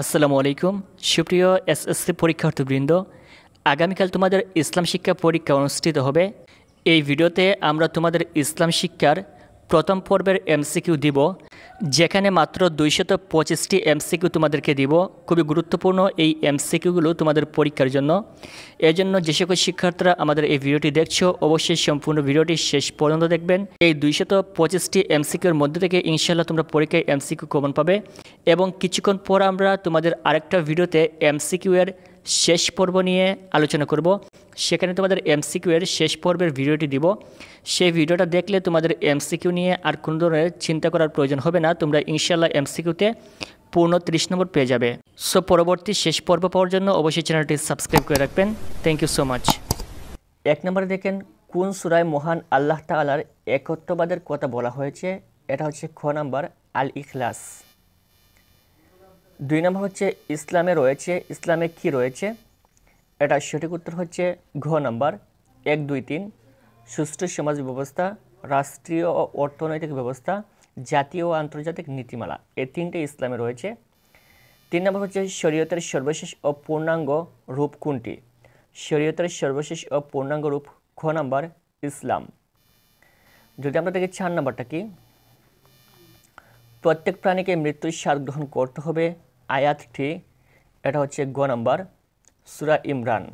আসসালামু আলাইকুম সুপ্রিয় এসএসসি পরীক্ষার্থীবৃন্দ, আগামীকাল তোমাদের ইসলাম শিক্ষা পরীক্ষা অনুষ্ঠিত হবে। এই ভিডিওতে আমরা তোমাদের ইসলাম শিক্ষার প্রথম পর্বের এমসিকিউ দিব, যেখানে মাত্র 225টি এমসিকিউ তোমাদেরকে দিব। খুবই গুরুত্বপূর্ণ এই এমসিকিউগুলো তোমাদের পরীক্ষার জন্য। এজন্য যে সকল শিক্ষার্থীরা আমাদের এই ভিডিওটি দেখছো, অবশ্যই সম্পূর্ণ ভিডিওটি শেষ পর্যন্ত দেখবেন। এই 225টি এমসিকিউর মধ্যে থেকে ইনশাআল্লাহ তোমরা পরীক্ষায় এমসিকিউ কমন পাবে, এবং কিছুক্ষণ পর আমরা তোমাদের আরেকটা ভিডিওতে এমসিকিউ এর শেষ পর্ব নিয়ে আলোচনা করব। সেখানে তোমাদের এমসিকিউ এর শেষ পর্বের ভিডিওটি দিব। সেই ভিডিওটা দেখলে তোমাদের এমসিকিউ নিয়ে আর কোনো ধরনের চিন্তা করার প্রয়োজন হবে না। তোমরা ইনশাআল্লাহ এমসিকিউতে পূর্ণ 30 নম্বর পেয়ে যাবে। সো পরবর্তী শেষ পর্ব পাওয়ার জন্য অবশ্যই চ্যানেলটি সাবস্ক্রাইব করে রাখবেন। Thank you so much. 1 নম্বরে দেখেন, কোন সূরায় মহান আল্লাহ তাআলার একত্ববাদের কথা বলা হয়েছে? এটা হচ্ছে খ নাম্বার আল ইখলাস। 2 নম্বর হচ্ছে ইসলামে রয়েছে, ইসলামে কি রয়েছে? এটা সঠিক উত্তর হচ্ছে ঘ নাম্বার 1, 2, 3 সুষ্ঠু সমাজ ব্যবস্থা, রাষ্ট্রীয় ও অর্থনৈতিক ব্যবস্থা, জাতীয় ও আন্তর্জাতিক নীতিমালা। এই 3টে ইসলামে রয়েছে। 3 নম্বর হচ্ছে শরীয়তের সর্বশেষ ও পূর্ণাঙ্গ রূপ কোনটি? শরীয়তের সর্বশেষ ও পূর্ণাঙ্গ রূপ খ নাম্বার ইসলাম। যদি আমরা দেখি 4 নম্বরটা কি? প্রত্যেক প্রাণীকে মৃত্যুর স্বাদ গ্রহণ করতে হবে, আয়াতটি এটা হচ্ছে গ নাম্বার সূরা ইমরান।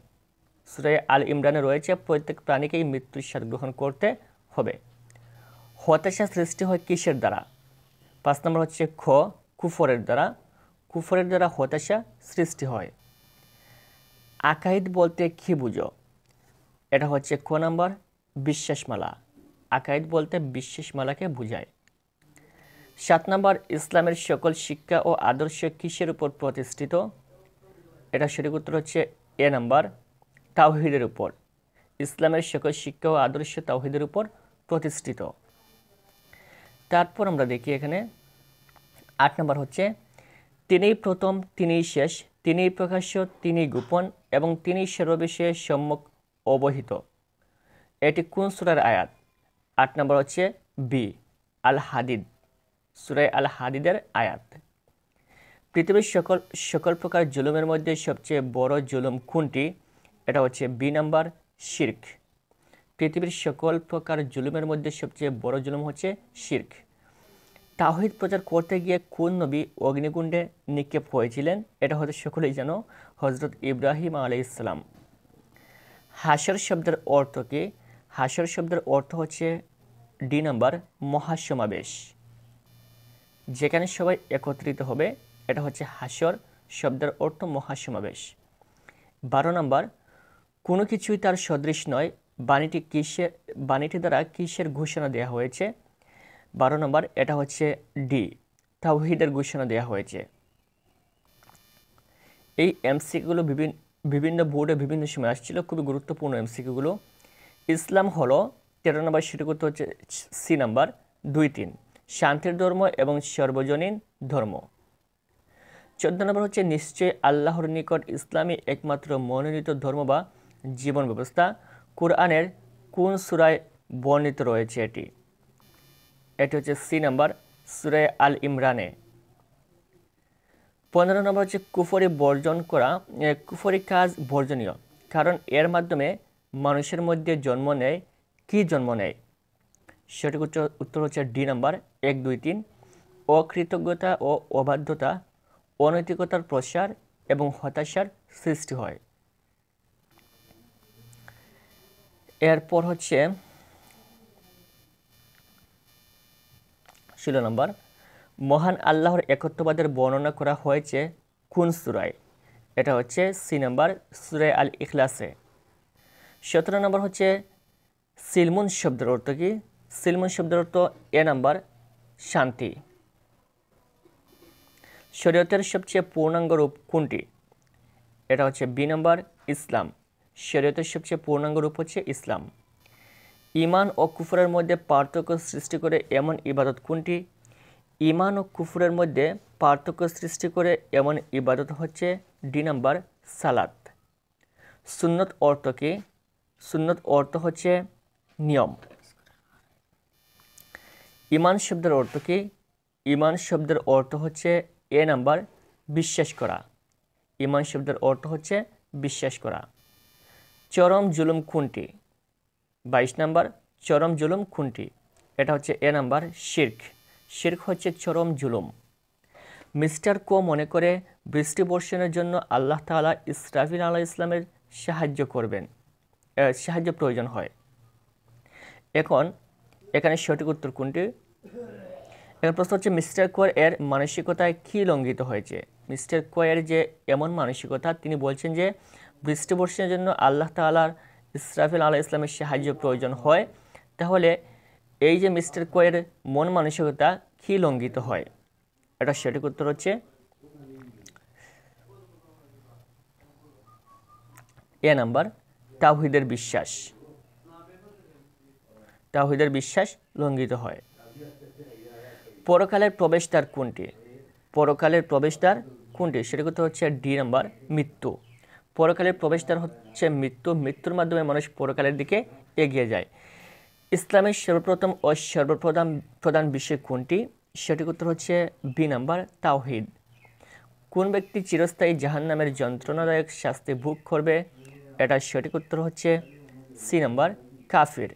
সূরা আল ইমরানে রয়েছে প্রত্যেক প্রাণীকেই মৃত্যুর স্বাদ গ্রহণ করতে হবে। হতাশা সৃষ্টি হয় কিসের দ্বারা? 5 নম্বর হচ্ছে খ কুফরের দ্বারা। কুফরের দ্বারা হতাশা সৃষ্টি হয়। আকাইদ বলতে কি বুঝো? এটা হচ্ছে ক নাম্বার বিশ্বাসমালা। আকাইদ বলতে বিশ্বাসমালাকে বোঝায়। 7 নম্বর ইসলামের সকল শিক্ষা ও আদর্শ কিসের উপর প্রতিষ্ঠিত? এটা সঠিক উত্তর হচ্ছে এ নাম্বার তাওহীদের উপর। ইসলামের সকল শিক্ষা ও আদর্শ তাওহীদের উপর প্রতিষ্ঠিত। তারপর আমরা দেখি এখানে 8 নম্বর হচ্ছে তিনিই প্রথম, তিনিই শেষ, তিনিই প্রকাশ্য, তিনিই গোপন এবং তিনিই সর্ববিষয়ে সম্যক অবহিত। এটি কোন সূরার আয়াত? 8 নম্বর হচ্ছে বি আল হাদিদ, সূরা আল হাদিদের আয়াত। পৃথিবীর সকল প্রকার জুলুমের মধ্যে সবচেয়ে বড় জুলুম কোনটি? এটা হচ্ছে বি নাম্বার শিরক। পৃথিবীর সকল প্রকার জুলুমের মধ্যে সবচেয়ে বড় জুলুম হচ্ছে শিরক। তাওহীদ প্রচার করতে গিয়ে কোন নবী অগ্নিকুণ্ডে নিক্ষেপ হয়েছিলেন? এটা হয়তো সকলেই জানো, হযরত ইব্রাহিম আলাইহিস সালাম। হাশর শব্দের অর্থ কি? হাশর শব্দের অর্থ হচ্ছে ডি নাম্বার মহাসমাবেশ, যেখানে সবাই একত্রিত হবে। এটা হচ্ছে হাশর শব্দের অর্থ মহাসমাবেশ। 12 নম্বর কোনো কিছুই তার সদৃশ নয়, বাণীটি দ্বারা কিসের ঘোষণা দেওয়া হয়েছে? 12 নম্বর এটা হচ্ছে ডি তাওহীদের ঘোষণা দেওয়া হয়েছে। এই এমসিকিউগুলো বিভিন্ন বোর্ডে বিভিন্ন সময় আসছিল, খুবই গুরুত্বপূর্ণ এমসিকিউগুলো। ইসলাম হলো 13 নম্বর সঠিক উত্তর হচ্ছে সি নাম্বার 2, 3 শান্তির ধর্ম এবং সর্বজনীন ধর্ম। 14 নম্বর হচ্ছে নিশ্চয় আল্লাহর নিকট ইসলামী একমাত্র মনোনীত ধর্ম বা জীবন ব্যবস্থা। কোরআনের কোন সূরায় বর্ণিত রয়েছে এটি? এটি হচ্ছে সি নাম্বার সূরা আল ইমরানে। 15 নম্বর হচ্ছে কুফরি কাজ বর্জনীয়, কারণ এর মাধ্যমে মানুষের মধ্যে জন্ম নেয় কি জন্ম নেয়? সঠিক উত্তর হচ্ছে ডি নাম্বার 1, 2, 3 অকৃতজ্ঞতা ও অবাধ্যতা, অনৈতিকতার প্রসার এবং হতাশার সৃষ্টি হয়। এরপর হচ্ছে 16 নম্বর মহান আল্লাহর একত্ববাদের বর্ণনা করা হয়েছে কোন সূরায়? এটা হচ্ছে সি নাম্বার সূরা আল ইখলাসে। 17 নম্বর হচ্ছে সিলমুন শব্দের অর্থ কি? সিলমুন শব্দের অর্থ এ নাম্বার শান্তি। শরীয়তের সবচেয়ে পূর্ণাঙ্গ রূপ কোনটি? এটা হচ্ছে বি নাম্বার ইসলাম। শরীয়তের সবচেয়ে পূর্ণাঙ্গ রূপ হচ্ছে ইসলাম। ঈমান ও কুফরের মধ্যে পার্থক্য সৃষ্টি করে এমন ইবাদত কোনটি? ঈমান ও কুফরের মধ্যে পার্থক্য সৃষ্টি করে এমন ইবাদত হচ্ছে ডি নাম্বার সালাত। সুন্নত অর্থ কি? সুন্নত অর্থ হচ্ছে নিয়ম। ঈমান শব্দের অর্থ কি? ঈমান শব্দের অর্থ হচ্ছে এ নাম্বার বিশ্বাস করা। ঈমান শব্দের অর্থ হচ্ছে বিশ্বাস করা। চরম জুলুম কোনটি? 22 নাম্বার, চরম জুলুম কোনটি? এটা হচ্ছে এ নাম্বার, শিরক। শিরক হচ্ছে চরম জুলুম। মিস্টার কো মনে করে বৃষ্টি বর্ষণের জন্য আল্লাহ তাআলা ইসরাফিল আলাইহিস সালামের সাহায্য প্রয়োজন হয়। এখন এখানে সঠিক উত্তর কোনটি? এখানে প্রশ্ন হচ্ছে মিস্টার কোর এর মানসিকতায় কী লঙ্ঘিত হয়েছে? মিস্টার কোয়ের যে এমন মানসিকতা, তিনি বলছেন যে বৃষ্টি বর্ষণের জন্য আল্লাহ তাআলার ইসরাফিল আলাইহিস সালামের সাহায্য প্রয়োজন হয়। তাহলে এই যে মিস্টার কোয়ের মন মানসিকতা কী লঙ্ঘিত হয়? এটা সঠিক উত্তর হচ্ছে এ নাম্বার, তাওহীদের বিশ্বাস। তাওহীদের বিশ্বাস লঙ্ঘিত হয়। পরকালের প্রবেশদ্বার কোনটি? পরকালের প্রবেশদ্বার কোনটি? সঠিক উত্তর হচ্ছে ডি নাম্বার, মৃত্যু। পরকালের প্রবেশদ্বার হচ্ছে মৃত্যু। মৃত্যুর মাধ্যমে মানুষ পরকালের দিকে এগিয়ে যায়। ইসলামের সর্বপ্রথম ও সর্বপ্রধান বিষয় কোনটি? সঠিক উত্তর হচ্ছে বি নাম্বার, তাওহীদ। কোন ব্যক্তি চিরস্থায়ী জাহান্নামের যন্ত্রণাদায়ক শাস্তি ভোগ করবে? এটা সঠিক উত্তর হচ্ছে সি নাম্বার, কাফির।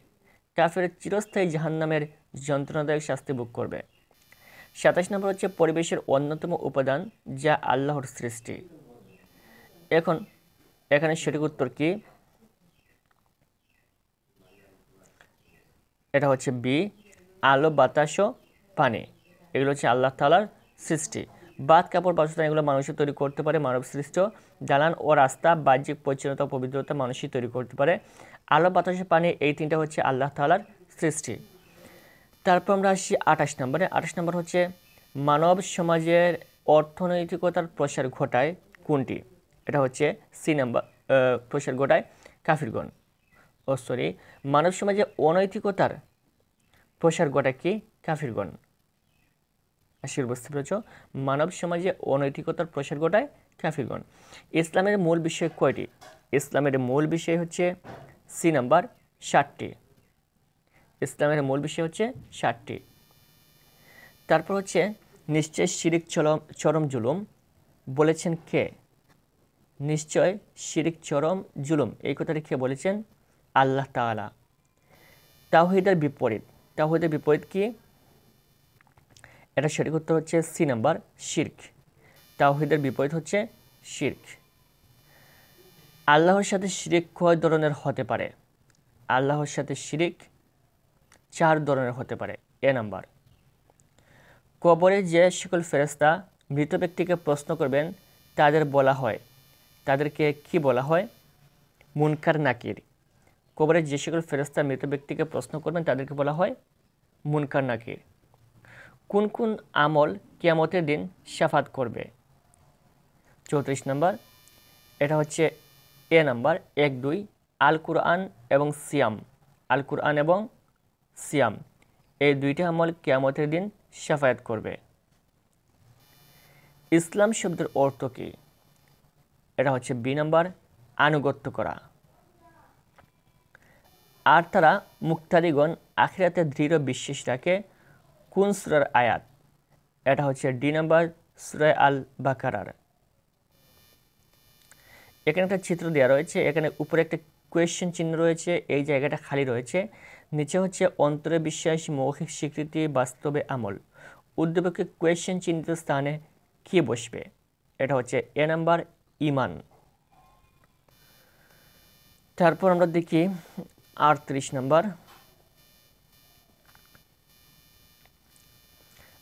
কাফির চিরস্থায়ী জাহান্নামের যন্ত্রণাদায়ক শাস্তি ভোগ করবে। 27 নম্বর হচ্ছে পরিবেশের অন্যতম উপাদান যা আল্লাহর সৃষ্টি। এখানে সঠিক উত্তর কি? এটা হচ্ছে বি, আলো, বাতাস ও পানি। এগুলো হচ্ছে আল্লাহ তাআলার সৃষ্টি। বাত, কাপড়, বাসস্থান এগুলো মানুষই তৈরি করতে পারে, মানব সৃষ্ট। দালান ও রাস্তা, বাহ্যিক পরিচ্ছন্নতা ও পবিত্রতা মানুষই তৈরি করতে পারে। আলো, বাতাস, পানি এই তিনটা হচ্ছে আল্লাহ তাআলার সৃষ্টি। তারপর আমরা আসি 28 নম্বরে। 28 নম্বর হচ্ছে মানব সমাজের অর্থনৈতিকতার প্রসার ঘটায় কোনটি? এটা হচ্ছে সি নাম্বার, প্রসার ঘটায় কাফিরগণ। মানব সমাজে অনৈতিকতার প্রসার ঘটায় কি? কাফিরগণ। আশির বুঝতে পেরেছ? মানব সমাজে অনৈতিকতার প্রসার ঘটায় কাফিরগণ। ইসলামের মূল বিষয় কয়টি? ইসলামের মূল বিষয় হচ্ছে সি নাম্বার, 7টি। ইসলামের মূল বিষয় হচ্ছে 7টি। তারপর হচ্ছে নিশ্চয় শিরিক চরম জুলুম বলেছেন কে? নিশ্চয় শিরিক চরম জুলুম এই কথাটি কে বলেছেন? আল্লাহ তাআলা। তাওহীদের বিপরীত। তাওহীদের বিপরীত কি? এটা সঠিক উত্তর হচ্ছে সি নাম্বার, শিরক। তাওহীদের বিপরীত হচ্ছে শিরক। আল্লাহর সাথে শিরিক কয় ধরনের হতে পারে? আল্লাহর সাথে শিরিক 4 ধরনের হতে পারে। এ নাম্বার, কবরে যে সকল ফেরেশতা মৃত ব্যক্তিকে প্রশ্ন করবেন তাদেরকে কি বলা হয়? মুনকার নাকির। কবরে যে সকল ফেরেশতা মৃত ব্যক্তিকে প্রশ্ন করবেন তাদেরকে বলা হয় মুনকার নাকির। কোন কোন আমল কিয়ামতের দিন শাফাত করবে? 34 নম্বর, এটা হচ্ছে এ নাম্বার, 1, 2 আল কুরআন এবং সিয়াম। আল কুরআন এবং সিয়াম এই দুইটা আমল কিয়ামতের দিন শাফায়াত করবে। ইসলাম শব্দের অর্থ কি? এটা হচ্ছে বি নাম্বার, আনুগত্য করা। আর তারা মুক্তাদিগণ আখিরাতে দৃঢ় বিশ্বাস রাখে কোন সূরার আয়াত? এটা হচ্ছে ডি নাম্বার, সূরা আল বাকারার। এখানে একটা চিত্র দেওয়া রয়েছে, এখানে উপরে একটা কোয়েশ্চেন চিহ্ন রয়েছে, এই জায়গাটা খালি রয়েছে। নিচে হচ্ছে অন্তরে বিশ্বাস, মৌখিক স্বীকৃতি, বাস্তবে আমল। উদ্দীপকে কোয়েশ্চেন চিহ্নিত স্থানে কি বসবে? এটা হচ্ছে এ নাম্বার, ঈমান। তারপর আমরা দেখি 38 নম্বর।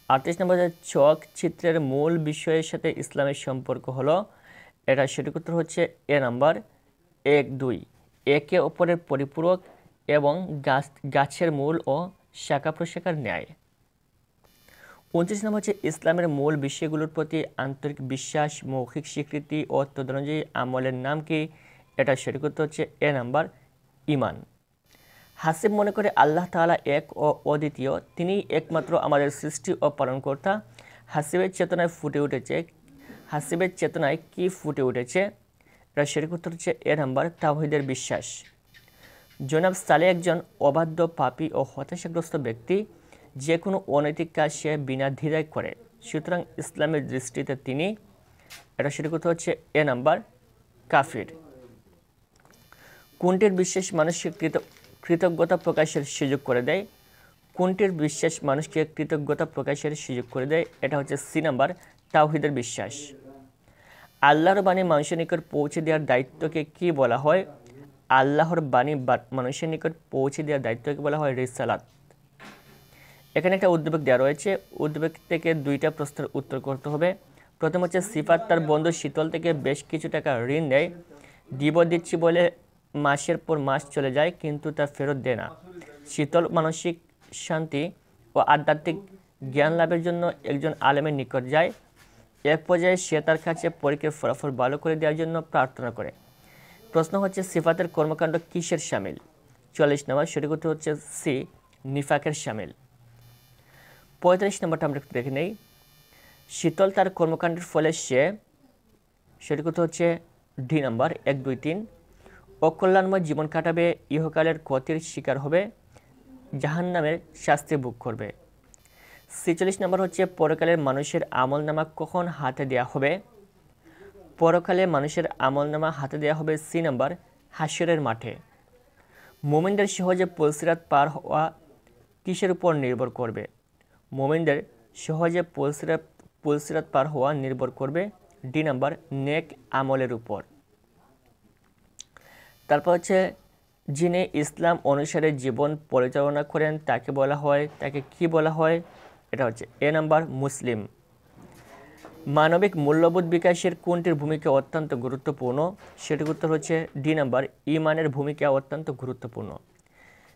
38 নম্বর, চক চিত্রের মূল বিষয়ের সাথে ইসলামের সম্পর্ক হলো। এটা সঠিক উত্তর হচ্ছে এ নাম্বার, 1, 2 একে অপরের পরিপূরক এবং গাছের মূল ও শাখা প্রশাখার ন্যায়। 29 নম্বর হচ্ছে ইসলামের মূল বিষয়গুলোর প্রতি আন্তরিক বিশ্বাস, মৌখিক স্বীকৃতি ও তদনুযায়ী আমলের নাম কি? এটা সঠিক উত্তর হচ্ছে এ নাম্বার, ঈমান। হাসিব মনে করে আল্লাহ তাআলা এক ও অদ্বিতীয়, তিনি একমাত্র আমাদের সৃষ্টি ও পালনকর্তা। হাসিবের চেতনায় কি ফুটে উঠেছে? এটা সঠিক উত্তর হচ্ছে এ নাম্বার, তাওহীদের বিশ্বাস। জনাব সালেহ একজন অবাধ্য, পাপী ও হতাশাগ্রস্ত ব্যক্তি। যে কোনো অনৈতিক কাজ সে বিনা দ্বিধায় করে, সুতরাং ইসলামের দৃষ্টিতে তিনি এটা সঠিক উত্তর হচ্ছে এ নাম্বার কাফির। কোনটির বিশ্বাস মানুষকে কৃতজ্ঞতা প্রকাশের সুযোগ করে দেয়? কোনটির বিশ্বাস মানুষকে কৃতজ্ঞতা প্রকাশের সুযোগ করে দেয়? এটা হচ্ছে সি নাম্বার তাওহীদের বিশ্বাস। আল্লাহর বাণী মানুষের নিকট পৌঁছে দেওয়ার দায়িত্বকে কি বলা হয়? আল্লাহর বাণী মানুষের নিকট পৌঁছে দেওয়ার দায়িত্বকে বলা হয় রিসালাত। এখানে একটা উদ্বেগ দেওয়া রয়েছে, উদ্বেগ থেকে দুইটা প্রশ্নের উত্তর করতে হবে। প্রথম হচ্ছে সিফাত তার বন্ধু শীতল থেকে বেশ কিছু টাকা ঋণ নেয়, দিব দিচ্ছি বলে মাসের পর মাস চলে যায় কিন্তু তা ফেরত দেয় না। শীতল মানসিক শান্তি ও আধ্যাত্মিক জ্ঞান লাভের জন্য একজন আলেমের নিকট যায়। এক পর্যায়ে সে তার কাছে পরীক্ষার ফলাফল ভালো করে দেওয়ার জন্য প্রার্থনা করে। প্রশ্ন হচ্ছে সিফাতের কর্মকাণ্ড কিসের শামিল? 44 নম্বর সঠিক উত্তর হচ্ছে সি নিফাকের শামিল। 45 নম্বরটা আমরা একটু দেখে নেই। শীতল তার কর্মকাণ্ডের ফলে সে, সঠিক উত্তর হচ্ছে ডি নাম্বার 1, 2, 3 অকল্যাণময় জীবন কাটাবে, ইহকালের ক্ষতির শিকার হবে, জাহান্নামের শাস্তি ভোগ করবে। 46 নম্বর হচ্ছে পরকালের মানুষের আমলনামা কখন হাতে দেওয়া হবে? পরকালে মানুষের আমলনামা হাতে দেওয়া হবে সি নাম্বার হাশরের মাঠে। মুমিনদের সহজে পুলসিরাত পার হওয়া কিসের উপর নির্ভর করবে? মুমিনদের সহজে পুলসিরাত পার হওয়া নির্ভর করবে ডি নাম্বার নেক আমলের উপর। তারপর হচ্ছে যিনি ইসলাম অনুসারে জীবন পরিচালনা করেন তাকে বলা হয়, তাকে কি বলা হয়? এটা হচ্ছে এ নাম্বার মুসলিম। মানবিক মূল্যবোধ বিকাশের কোনটির ভূমিকা অত্যন্ত গুরুত্বপূর্ণ? সেটির উত্তর হচ্ছে ডি নাম্বার ঈমানের ভূমিকা অত্যন্ত গুরুত্বপূর্ণ।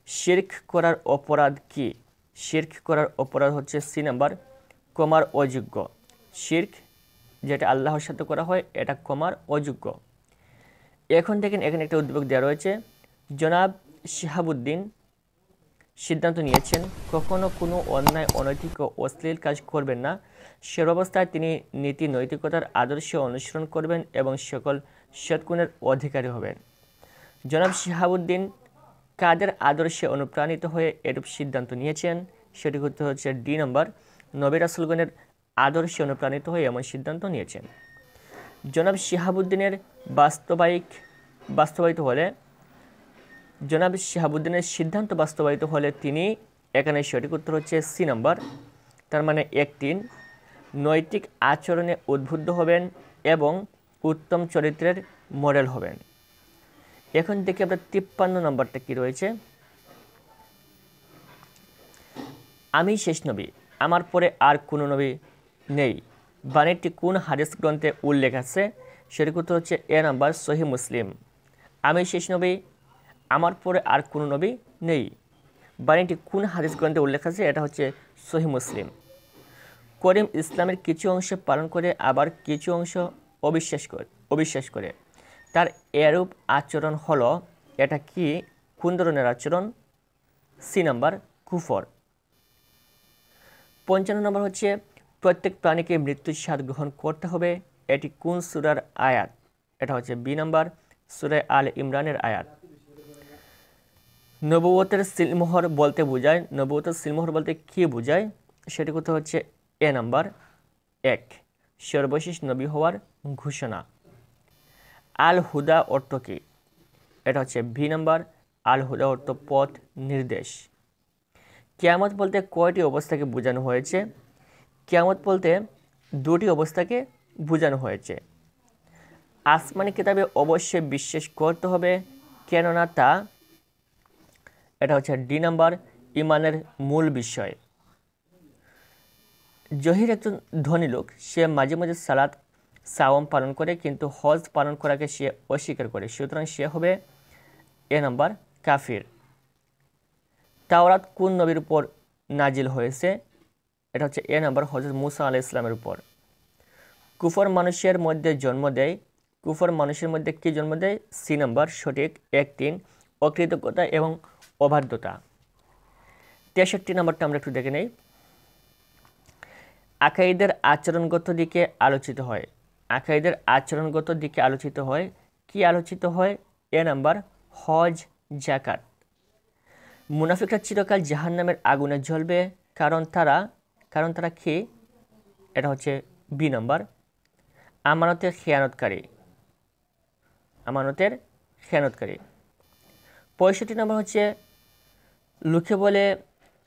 শিরক করার অপরাধ কি? শিরক করার অপরাধ হচ্ছে সি নাম্বার ক্ষমার অযোগ্য। শিরক যেটা আল্লাহর সাথে করা হয় এটা ক্ষমার অযোগ্য। এখন দেখেন এখানে একটা উদ্বেগ দেওয়া রয়েছে। জনাব শিহাবুদ্দিন সিদ্ধান্ত নিয়েছেন কখনো কোনো অন্যায়, অনৈতিক ও অশ্লীল কাজ করবেন না। সর্বাবস্থায় তিনি নীতি নৈতিকতার আদর্শ অনুসরণ করবেন এবং সকল সৎগুণের অধিকারী হবেন। জনাব শিহাবুদ্দিন কাদের আদর্শে অনুপ্রাণিত হয়ে এরূপ সিদ্ধান্ত নিয়েছেন? সেটি উত্তর হচ্ছে ডি নাম্বার নবী রাসূলগণের আদর্শে অনুপ্রাণিত হয়ে এমন সিদ্ধান্ত নিয়েছেন। জনাব শিহাবুদ্দিনের জনাব শিহাবুদ্দিনের সিদ্ধান্ত বাস্তবায়িত হলে তিনি, এখানে সঠিক উত্তর হচ্ছে সি নাম্বার, তার মানে 1, 3 নৈতিক আচরণে উদ্বুদ্ধ হবেন এবং উত্তম চরিত্রের মডেল হবেন। এখন দেখি আমরা 53 নম্বরটা কি রয়েছে। আমি শেষ নবী, আমার পরে আর কোনো নবী নেই, বাণীটি কোন হাদিস গ্রন্থে উল্লেখ আছে? সঠিক উত্তর হচ্ছে এ নাম্বার সহিহ মুসলিম। আমি শেষ নবী, আমার পরে আর কোনো নবী নেই, বাণীটি কোন হাদিস গ্রন্থে উল্লেখ আছে? এটা হচ্ছে সহিহ মুসলিম। করিম ইসলামের কিছু অংশ পালন করে আবার কিছু অংশ অবিশ্বাস করে, তার এরূপ আচরণ হলো, এটা কি, কোন ধরনের আচরণ? সি নাম্বার কুফর। 55 নম্বর হচ্ছে প্রত্যেক প্রাণীকে মৃত্যুর স্বাদ গ্রহণ করতে হবে, এটি কোন সূরার আয়াত? এটা হচ্ছে বি নাম্বার সূরা আলে ইমরানের আয়াত। নবুয়তের সিলমোহর বলতে বোঝায়, নবুয়তের সিলমোহর বলতে কি বোঝায়? সেটি কথা হচ্ছে এ নাম্বার 1 সর্বশেষ নবী হওয়ার ঘোষণা। আল হুদা অর্থ কি? এটা হচ্ছে বি নাম্বার আল হুদা অর্থ পথ নির্দেশ। কিয়ামত বলতে কয়টি অবস্থাকে বোঝানো হয়েছে? কিয়ামত বলতে 2টি অবস্থাকে বোঝানো হয়েছে। আসমানি কিতাবে অবশ্যই বিশ্বাস করতে হবে, কেননা তা, এটা হচ্ছে ডি নাম্বার ইমানের মূল বিষয়। জহির একজন ধনী লোক, সে মাঝে মাঝে সালাত সাওম পালন করে কিন্তু হজ পালন করাকে সে অস্বীকার করে, সুতরাং সে হবে এ নাম্বার কাফির। তাওরাত কোন নবীর উপর নাজিল হয়েছে? এটা হচ্ছে এ নাম্বার হযরত মুসা আলাইহিস সালামের উপর। কুফর মানুষের মধ্যে জন্ম দেয়, কুফর মানুষের মধ্যে কি জন্ম দেয়? সি নাম্বার সঠিক 1, 3 অকৃতজ্ঞতা এবং অবাধ্যতা। 63 নম্বরটা আমরা একটু দেখে নেই। আকাইদের আচরণগত দিকে আলোচিত হয়, আকাইদের আচরণগত দিকে আলোচিত হয়, কি আলোচিত হয়? এ নাম্বার হজ, যাকাত। মুনাফিকরা চিরকাল জাহান্নামের আগুনে জ্বলবে, কারণ তারা কি? এটা হচ্ছে বি নাম্বার আমানতের খেয়ানতকারী, আমানতের খেয়ানতকারী। 65 নম্বর হচ্ছে লোকে বলে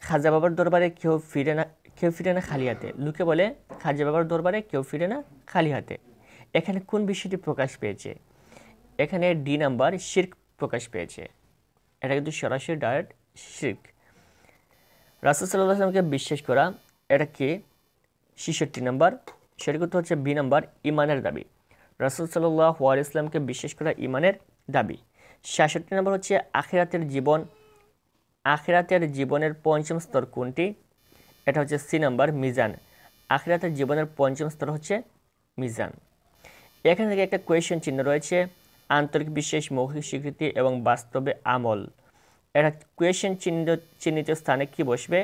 খাজা বাবার দরবারে কেউ ফিরে না খালি হাতে। লোকে বলে খাজা বাবার দরবারে কেউ ফিরে না খালি হাতে। এখানে কোন বিষয়টি প্রকাশ পেয়েছে? এখানে ডি নাম্বার শিরক প্রকাশ পেয়েছে। এটা কিন্তু সরাসরি ডাইরেক্ট শিরক। রাসূল সাল্লাল্লাহু আলাইহি ওয়াসাল্লামকে বিশ্বাস করা, এটা কি? 66 নম্বর। সেটা কিন্তু হচ্ছে বি নাম্বার ইমানের দাবি। রাসূল সাল্লাল্লাহু আলাইহি ওয়াসাল্লামকে বিশ্বাস করা ইমানের দাবি। 66 নম্বর হচ্ছে আখিরাতের জীবনের পঞ্চম স্তর কোনটি? এটা হচ্ছে সি নাম্বার মিজান। আখিরাতের জীবনের পঞ্চম স্তর হচ্ছে মিজান। এখান থেকে একটা কোয়েশ্চেন চিহ্ন রয়েছে, আন্তরিক বিশ্বাস, মৌখিক স্বীকৃতি এবং বাস্তবে আমল। এটা কোয়েশ্চেন চিহ্নিত স্থানে কি বসবে?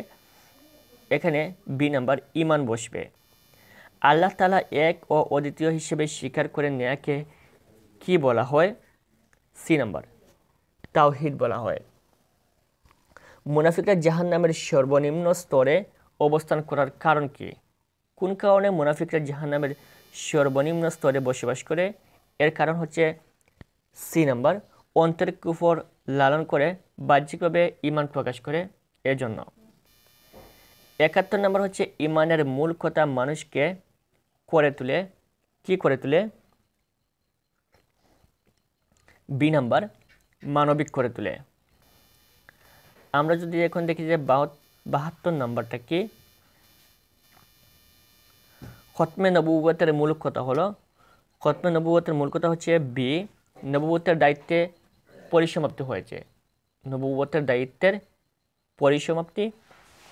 এখানে বি নাম্বার ইমান বসবে। আল্লাহ তাআলা এক ও অদ্বিতীয় হিসেবে স্বীকার করে নেয়াকে কি বলা হয়? সি নাম্বার তাওহীদ বলা হয়। মুনাফিকরা জাহান্নামের সর্বনিম্ন স্তরে অবস্থান করার কারণ কি? কোন কারণে মুনাফিকরা জাহান্নামের সর্বনিম্ন স্তরে বসবাস করে? এর কারণ হচ্ছে সি নাম্বার অন্তরে কুফর লালন করে বাহ্যিকভাবে ঈমান প্রকাশ করে, এজন্য। 71 নম্বর হচ্ছে ঈমানের মূল কথা মানুষকে করে তোলে, কি করে তোলে? বি নাম্বার মানবিক করে তোলে। আমরা যদি এখন দেখি যে 72 নম্বরটা কি? খতমে নবুয়তের মূল কথা হলো, খতমে নবুয়তের মূল কথা হচ্ছে বি, নবুয়তের দায়িত্বে পরিসমাপ্তি হয়েছে। নবুয়তের দায়িত্বের পরিসমাপ্তি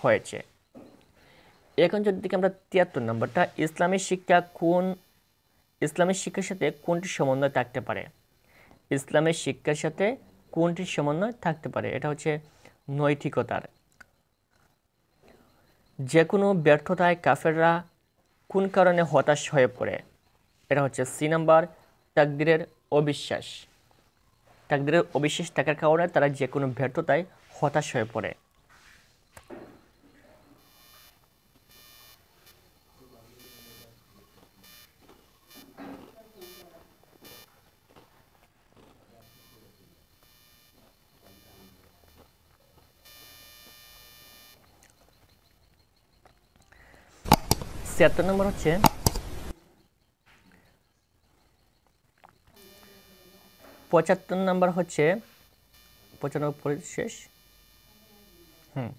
হয়েছে। এখন যদি দেখি আমরা 73 নম্বরটা, ইসলামী শিক্ষার সাথে কোনটি সমন্বয় থাকতে পারে? ইসলামের শিক্ষার সাথে কোনটি সমন্বয় থাকতে পারে? এটা হচ্ছে নৈতিকতার। যে কোনো ব্যর্থতায় কাফেররা কোন কারণে হতাশ হয়ে পড়ে? এটা হচ্ছে সি নাম্বার তাকদীরের অবিশ্বাস। তাকদীরের অবিশ্বাস থাকার কারণে তারা যে কোনো ব্যর্থতায় হতাশ হয়ে পড়ে। ছিয়াত্তর নম্বর হচ্ছে 75 নম্বর হচ্ছে 95 শেষ।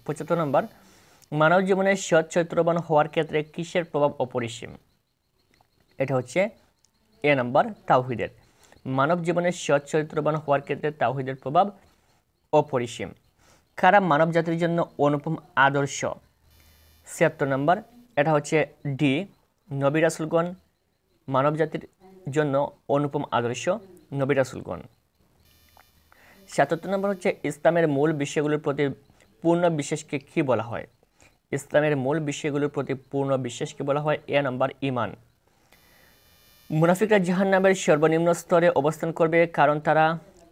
75 নম্বর, মানব জীবনে সৎ চরিত্রবান হওয়ার ক্ষেত্রে কিসের প্রভাব অপরিসীম? এটা হচ্ছে এ নাম্বার তাওহীদের। মানব জীবনে সৎ চরিত্রবান হওয়ার ক্ষেত্রে তাওহীদের প্রভাব অপরিসীম। কারা মানব জাতির জন্য অনুপম আদর্শ? 76 নম্বর, এটা হচ্ছে ডি, নবী রাসূলগণ মানব জাতির জন্য অনুপম আদর্শ, নবী রাসূলগণ। 77 নম্বর হচ্ছে ইসলামের মূল বিষয়গুলোর প্রতি পূর্ণ বিশ্বাসকে কি বলা হয়? ইসলামের মূল বিষয়গুলোর প্রতি পূর্ণ বিশ্বাসকে বলা হয় এ নাম্বার ঈমান। মুনাফিকরা জাহান্নামের সর্বনিম্ন স্তরে অবস্থান করবে,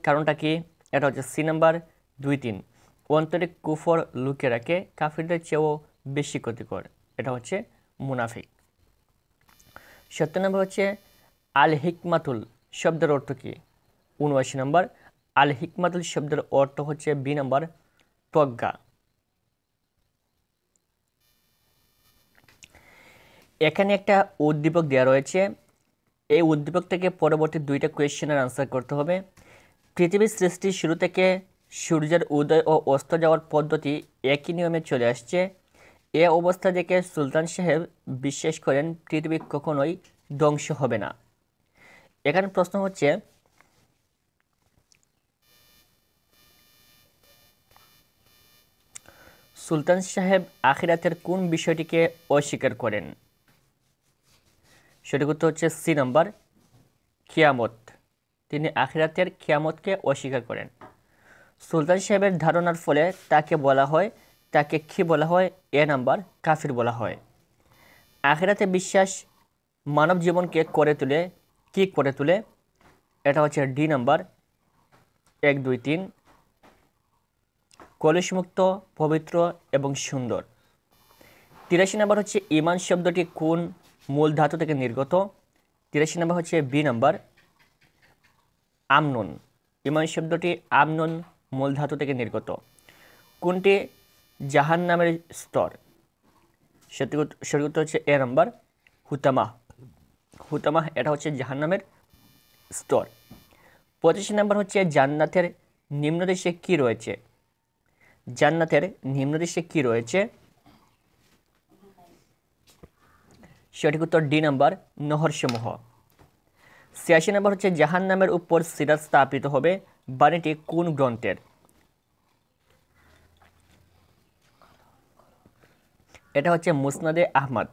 কারণটা কি? এটা হচ্ছে সি নাম্বার 2-3, অন্তরে কুফর লুকিয়ে রাখে, কাফিরদের চেয়েও বেশি ক্ষতিকর। এটা হচ্ছে মুনাফিক। 70 নম্বর হচ্ছে আল হিকমাতুল শব্দের অর্থ কি? 79 নম্বর, আল হিকমাতুল শব্দের অর্থ হচ্ছে বি নাম্বার প্রজ্ঞা। এখানে একটা উদ্দীপক দেওয়া রয়েছে, এই উদ্দীপক থেকে পরবর্তী 2টা কোয়েশ্চেনের আনসার করতে হবে। পৃথিবীর সৃষ্টির শুরু থেকে সূর্যের উদয় ও অস্ত যাওয়ার পদ্ধতি একই নিয়মে চলে আসছে। এ অবস্থা দেখে সুলতান সাহেব বিশ্বাস করেন পৃথিবী কখনোই ধ্বংস হবে না। এখানে প্রশ্ন হচ্ছে সুলতান সাহেব আখিরাতের কোন বিষয়টিকে অস্বীকার করেন? সঠিক উত্তর হচ্ছে সি নাম্বার কিয়ামত। তিনি আখিরাতের কিয়ামতকে অস্বীকার করেন। সুলতান সাহেবের ধারণার ফলে তাকে কি বলা হয়? এ নাম্বার কাফির বলা হয়। আখিরাতে বিশ্বাস মানব জীবনকে কি করে তোলে? এটা হচ্ছে ডি নাম্বার 1, 2, 3, কলুষমুক্ত, পবিত্র এবং সুন্দর। 83 নম্বর হচ্ছে ঈমান শব্দটি কোন মূল ধাতু থেকে নির্গত? 83 নম্বর হচ্ছে বি নাম্বার আমনুন। ইমান শব্দটি আমনুন মূল ধাতু থেকে নির্গত। কোনটি জাহান্নামের স্তর? সঠিক উত্তর হচ্ছে এ নাম্বার হুতামাহ। হুতামাহ এটা হচ্ছে জাহান্নামের স্তর। 25 নম্বর হচ্ছে জান্নাতের নিম্নদেশে কি রয়েছে? জান্নাতের নিম্নদেশে কি রয়েছে? সঠিক উত্তর ডি নাম্বার নহরসমূহ। 86 নম্বর হচ্ছে জাহান্নামের উপর সিরাত স্থাপিত হবে, বাণীটি কোন গ্রন্থের? এটা হচ্ছে মুসনাদে আহমদ।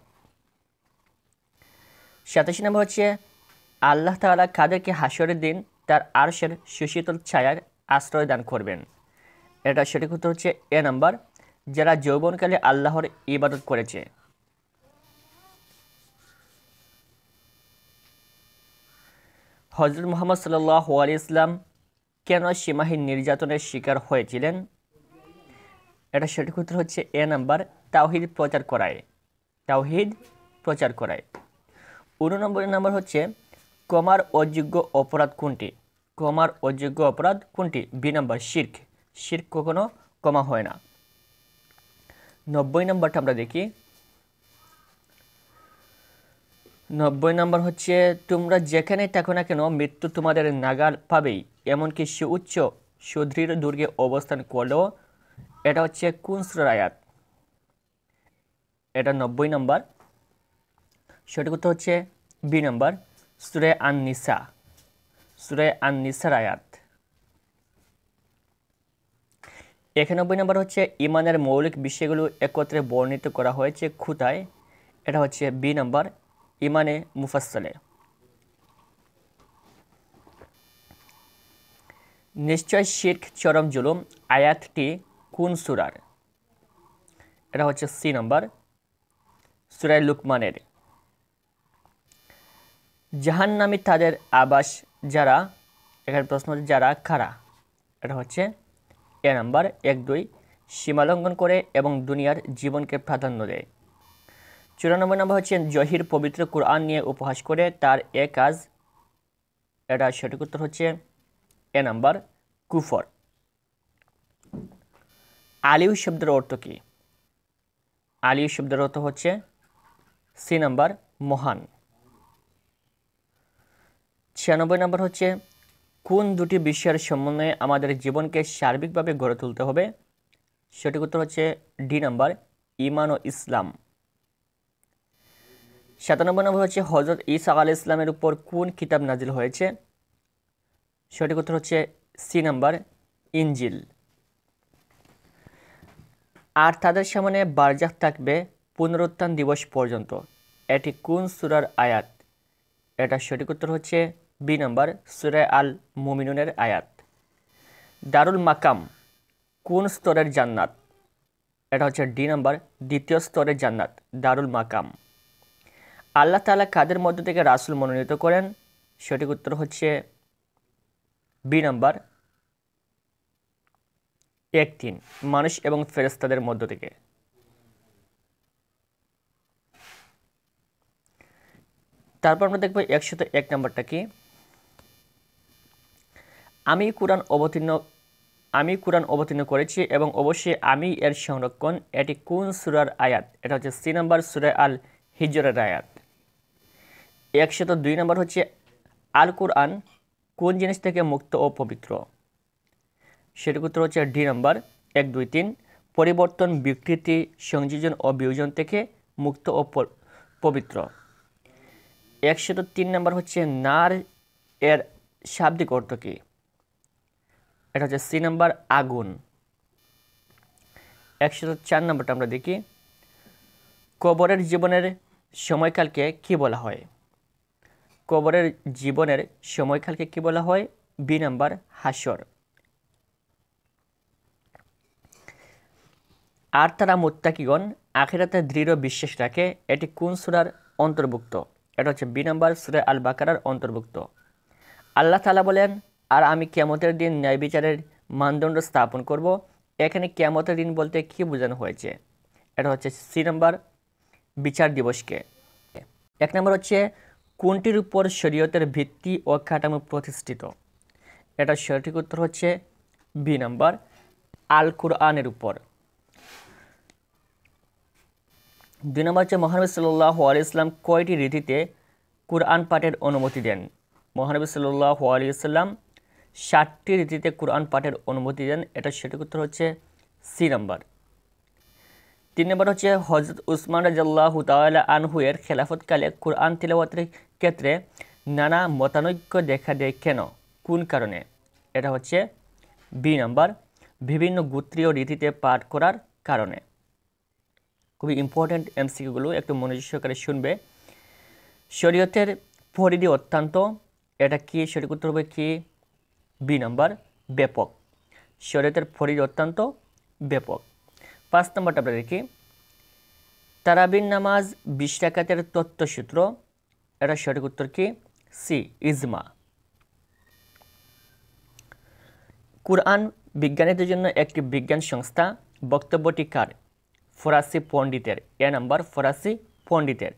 87 নম্বর হচ্ছে আল্লাহ তাআলা কাদেরকে হাসরের দিন তার আরশের সুশীতল ছায়ার আশ্রয় দান করবেন? এটা সঠিক উত্তর হচ্ছে এ নাম্বার যারা যৌবনকালে আল্লাহর ইবাদত করেছে। হযরত মুহাম্মদ সাল্লাল্লাহু আলাইহি ওয়াসাল্লাম কেন সীমাহীন নির্যাতনের শিকার হয়েছিলেন? এটা সঠিক উত্তর হচ্ছে এ নাম্বার তাওহীদ প্রচার করায়। তাওহীদ প্রচার করায়। 89 নম্বর হচ্ছে ক্ষমার অযোগ্য অপরাধ কোনটি? ক্ষমার অযোগ্য অপরাধ কোনটি? বি নাম্বার শিরক। শিরক কখনো ক্ষমা হয় না। 90 নম্বরটা আমরা দেখি। 90 নম্বর হচ্ছে তোমরা যেখানেই থাকো না কেন মৃত্যু তোমাদের নাগাল পাবেই, এমনকি সুউচ্চ সুদৃঢ় দুর্গে অবস্থান করলেও। এটা হচ্ছে কোন সূরার আয়াত? এটা 90 নম্বর। সঠিক উত্তর হচ্ছে বি নাম্বার সূরা আন-নিসা। সূরা আন-নিসার আয়াত। 91 নম্বর হচ্ছে ইমানের মৌলিক বিষয়গুলো একত্রে বর্ণিত করা হয়েছে কোথায়? এটা হচ্ছে বি নাম্বার ইমানে মুফাসসালে। নিশ্চয় শিরক চরম জুলুম আয়াতটি কোন সূরার? এটা হচ্ছে সি নাম্বার সূরা লুকমানের। জাহান্নামী তাদের আবাস যারা, এখানে প্রশ্ন হচ্ছে যারা কারা? এটা হচ্ছে এ নাম্বার 1-2 সীমালঙ্ঘন করে এবং দুনিয়ার জীবনকে প্রাধান্য দেয়। 94 নম্বর হচ্ছে জহির পবিত্র কোরআন নিয়ে উপহাস করে তার এ কাজ। এটা সঠিক উত্তর হচ্ছে এ নাম্বার কুফর। আলিউ শব্দের অর্থ কি? আলিউ শব্দের অর্থ হচ্ছে সি নাম্বার মহান। 96 নম্বর হচ্ছে কোন দুটি বিষয়ের সমন্বয়ে আমাদের জীবনকে সার্বিকভাবে গড়ে তুলতে হবে? সঠিক উত্তর হচ্ছে ডি নাম্বার ঈমান ও ইসলাম। 97 নম্বর হচ্ছে হযরত ঈসা আলাইহিস সালামের উপর কোন কিতাব নাজিল হয়েছে? সঠিক উত্তর হচ্ছে সি নাম্বার ইনজিল। আর তাদের সামনে বারজাখ থাকবে পুনরুত্থান দিবস পর্যন্ত, এটি কোন সূরার আয়াত? এটা সঠিক উত্তর হচ্ছে বি নাম্বার সূরা আল মুমিনুনের আয়াত। দারুল মাকাম কোন স্তরের জান্নাত? এটা হচ্ছে ডি নাম্বার দ্বিতীয় স্তরের জান্নাত দারুল মাকাম। আল্লাহ তাআলা কাদের মধ্য থেকে রাসূল মনোনীত করেন? সঠিক উত্তর হচ্ছে বি নাম্বার 1-3 মানুষ এবং ফেরেশতাদের মধ্য থেকে। তারপর আমরা দেখব 101 নম্বরটা কি? আমি কোরআন অবতীর্ণ করেছি এবং অবশ্যই আমি এর সংরক্ষণ, এটি কোন সূরার আয়াত? এটা হচ্ছে সি নাম্বার সূরা আল হিজরের আয়াত। 102 নম্বর হচ্ছে আল কোরআন কোন জিনিস থেকে মুক্ত ও পবিত্র? সেটির উত্তর হচ্ছে ডি নাম্বার 1-2-3 পরিবর্তন, বিকৃতি, সংযোজন ও বিয়োজন থেকে মুক্ত ও পবিত্র। 103 নম্বর হচ্ছে নার এর শাব্দিক অর্থ কি? এটা হচ্ছে সি নাম্বার আগুন। 104 নম্বরটা আমরা দেখি। কবরের জীবনের সময়কালকে কি বলা হয়? কবরের জীবনের সময়কালকে কি বলা হয়? বি নাম্বার হাসর। আর তারা মুত্তাকিগণ আখিরাতে দৃঢ় বিশ্বাস রাখে, এটি কোন সূরার অন্তর্ভুক্ত? এটা হচ্ছে বি নাম্বার সূরা আল বাকারার অন্তর্ভুক্ত। আল্লাহ তাআলা বলেন, আর আমি কিয়ামতের দিন ন্যায় বিচারের মানদণ্ড স্থাপন করব। এখানে কিয়ামতের দিন বলতে কি বোঝানো হয়েছে? এটা হচ্ছে সি নাম্বার বিচার দিবসকে। 1 নম্বর হচ্ছে কোনটির উপর শরীয়তের ভিত্তি ও কাঠামো প্রতিষ্ঠিত? এটা সঠিক উত্তর হচ্ছে বি নাম্বার, আল কুরআনের উপর। 2 নম্বর হচ্ছে মহানবী সাল্লাল্লাহু আলাইহি ওয়াসাল্লাম কয়টি রীতিতে কুরআন পাঠের অনুমতি দেন? মহানবী সাল্লাল্লাহু আলাইহি ওয়াসাল্লাম 7টি রীতিতে কুরআন পাঠের অনুমতি দেন। এটা সঠিক উত্তর হচ্ছে সি নাম্বার। 3 নম্বর হচ্ছে হযরত উসমান রাদিয়াল্লাহু তাআলা আনহু এর খেলাফতকালে কুরআন তিলাওয়াতের ক্ষেত্রে নানা মতানৈক্য দেখা দেয় কেন, কোন কারণে? এটা হচ্ছে বি নাম্বার, বিভিন্ন গোত্রীয় রীতিতে পাঠ করার কারণে। খুবই ইম্পর্ট্যান্ট এমসিকিউগুলো, একটু মনোযোগ সহকারে শুনবে। শরীয়তের পরিধি অত্যন্ত, এটা কি সঠিক উত্তর হবে কি বি নাম্বার, ব্যাপক। শরীয়তের পরিধি অত্যন্ত ব্যাপক। 5 নম্বরটা আমরা দেখি, তারাবির নামাজ 20 রাকাতের তত্ত্বসূত্র, এটা সঠিক উত্তর কি সি, ইজমা। কুরআন বিজ্ঞানীদের জন্য একটি বিজ্ঞান সংস্থা, বক্তব্যটি কার? ফরাসি পণ্ডিতের। এ নাম্বার, ফরাসি পণ্ডিতের।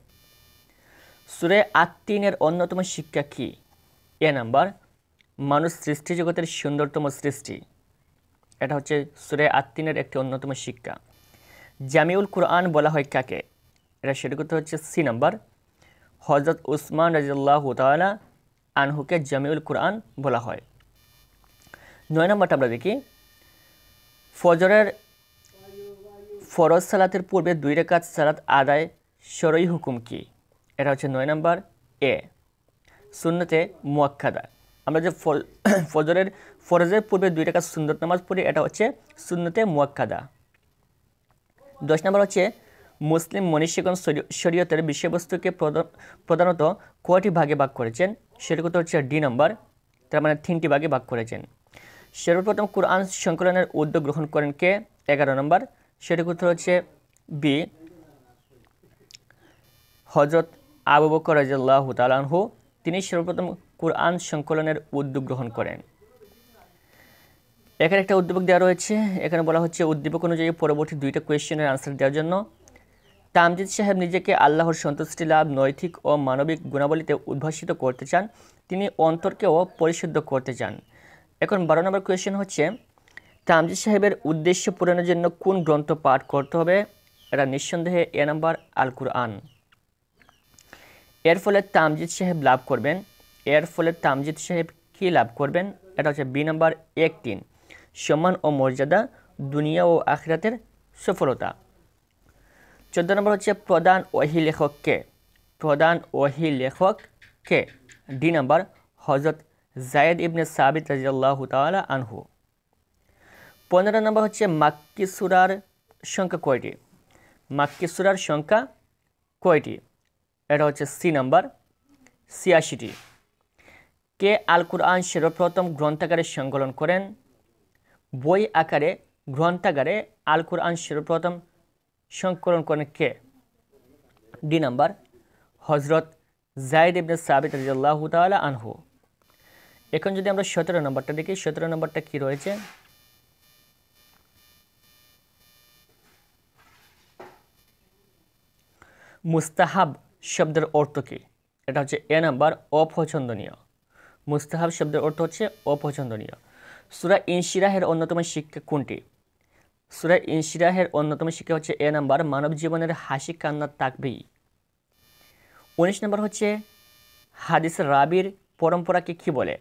সূরা আত-তিনের অন্যতম শিক্ষা কি? এ নাম্বার, মানুষ সৃষ্টি জগতের সুন্দরতম সৃষ্টি। এটা হচ্ছে সূরা আত-তিনের একটি অন্যতম শিক্ষা। জামিউল কুরআন বলা হয় কাকে? এটা সঠিক উত্তর হচ্ছে সি নাম্বার, হযরত উসমান রাদিয়াল্লাহু তাআলা আনহুকে জামিউল কুরআন বলা হয়। 9 নম্বরটা আমরা দেখি, ফজরের ফরজ সালাতের পূর্বে 2 রাকাত সালাত আদায় শরঈ হুকুম কি? এটা হচ্ছে 9 নম্বর, এ সুন্নতে মুআক্কাদা। আমরা যে ফরজের পূর্বে 2 রাকাত সুন্নত নামাজ পড়ি, এটা হচ্ছে সুন্নতে মুআক্কাদা। 10 নম্বর হচ্ছে মুসলিম মনীষীগণ শরীয়তের বিষয়বস্তুকে প্রধানত কয়টি ভাগে ভাগ করেছেন? সেটা হচ্ছে ডি নাম্বার, তার মানে 3টি ভাগে ভাগ করেছেন। সর্বপ্রথম কুরআন সংকলনের উদ্যোগ গ্রহণ করেন কে? 11 নম্বর, সেটার উত্তর হচ্ছে বি, হযরত আবু বকর রাদিয়াল্লাহু তাআলা আনহু, তিনি সর্বপ্রথম কুরআন সংকলনের উদ্যোগ গ্রহণ করেন। এখানে একটা উদ্দীপক দেওয়া রয়েছে, এখানে বলা হচ্ছে উদ্দীপক অনুযায়ী পরবর্তী 2টা কোয়েশ্চেনের আনসার দেওয়ার জন্য তামজিদ সাহেব নিজেকে আল্লাহর সন্তুষ্টি লাভ, নৈতিক ও মানবিক গুণাবলীতে উদ্ভাসিত করতে চান, তিনি অন্তরকেও পরিশুদ্ধ করতে চান। এখন 12 নম্বর কোয়েশ্চেন হচ্ছে, তামজিদ সাহেবের উদ্দেশ্য পূরণের জন্য কোন গ্রন্থ পাঠ করতে হবে? এটা নিঃসন্দেহে এ নাম্বার, আল কুরআন। এর ফলে তামজিদ সাহেব লাভ করবেন, এর ফলে তামজিদ সাহেব কী লাভ করবেন? এটা হচ্ছে বি নাম্বার, 1-3, সম্মান ও মর্যাদা, দুনিয়া ও আখিরাতের সফলতা। 14 নম্বর হচ্ছে প্রধান ওহী লেখক কে? প্রধান ওহী লেখক কে? ডি নাম্বার, হযরত যায়েদ ইবনে সাবিত রাদিয়াল্লাহু তাআলা আনহু। 15 নম্বর হচ্ছে মাক্কি সূরার সংখ্যা কয়টি? মাক্কি সূরার সংখ্যা কয়টি? এটা হচ্ছে সি নাম্বার, 86টি। কে আল কুরআন সর্বপ্রথম গ্রন্থাগারে সংকলন করেন? বই আকারে গ্রন্থাগারে আল কুরআন সর্বপ্রথম সংকলন করেন কে? ডি নাম্বার, হযরত যায়েদ ইবনে সাবিত রাদিয়াল্লাহু তাআলা আনহু। এখন যদি আমরা 17 নম্বরটা দেখি, 17 নম্বরটা কি রয়েছে? মুস্তাহাব শব্দের অর্থ কি? এটা হচ্ছে এ নাম্বার, অপছন্দনীয়। মুস্তাহাব শব্দের অর্থ হচ্ছে অপছন্দনীয়। সূরা ইনশিরাহের অন্যতম শিক্ষা কোনটি? সূরা ইনশিরাহের অন্যতম শিক্ষা হচ্ছে এ নাম্বার, মানব জীবনের হাসি কান্না থাকবেই। 19 নম্বর হচ্ছে হাদিসের রাবির পরম্পরাকে কি বলে?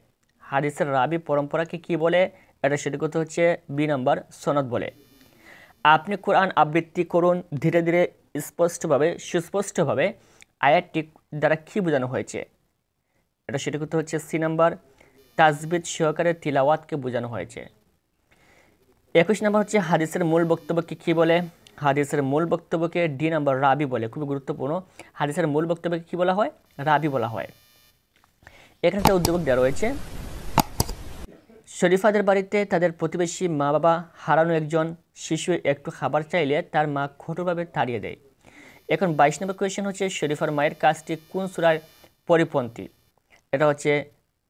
হাদিসের রাবি পরম্পরাকে কি বলে? এটা সেটি কথা হচ্ছে বি নাম্বার, সনদ বলে। আপনি কোরআন আবৃত্তি করুন ধীরে ধীরে সুস্পষ্টভাবে, আয়াতটি দ্বারা কি বোঝানো হয়েছে? এটা সেটি কথা হচ্ছে সি নাম্বার, তাজবিদ সহকারে তিলাওয়াতকে বোঝানো হয়েছে। 21 নম্বর হচ্ছে হাদিসের মূল বক্তব্যকে কি বলে? হাদিসের মূল বক্তব্যকে ডি নাম্বার, রাবি বলে। খুবই গুরুত্বপূর্ণ, হাদিসের মূল বক্তব্যকে কি বলা হয়? রাবি বলা হয়। এখানে একটা উদ্যোগ দেওয়া রয়েছে, শরীফাদের বাড়িতে তাদের প্রতিবেশী মা বাবা হারানো একজন শিশু একটু খাবার চাইলে তার মা কঠোরভাবে তাড়িয়ে দেয়। এখন 22 নম্বর কোয়েশ্চেন হচ্ছে, শরীফার মায়ের কাজটি কোন সূরার পরিপন্থী? এটা হচ্ছে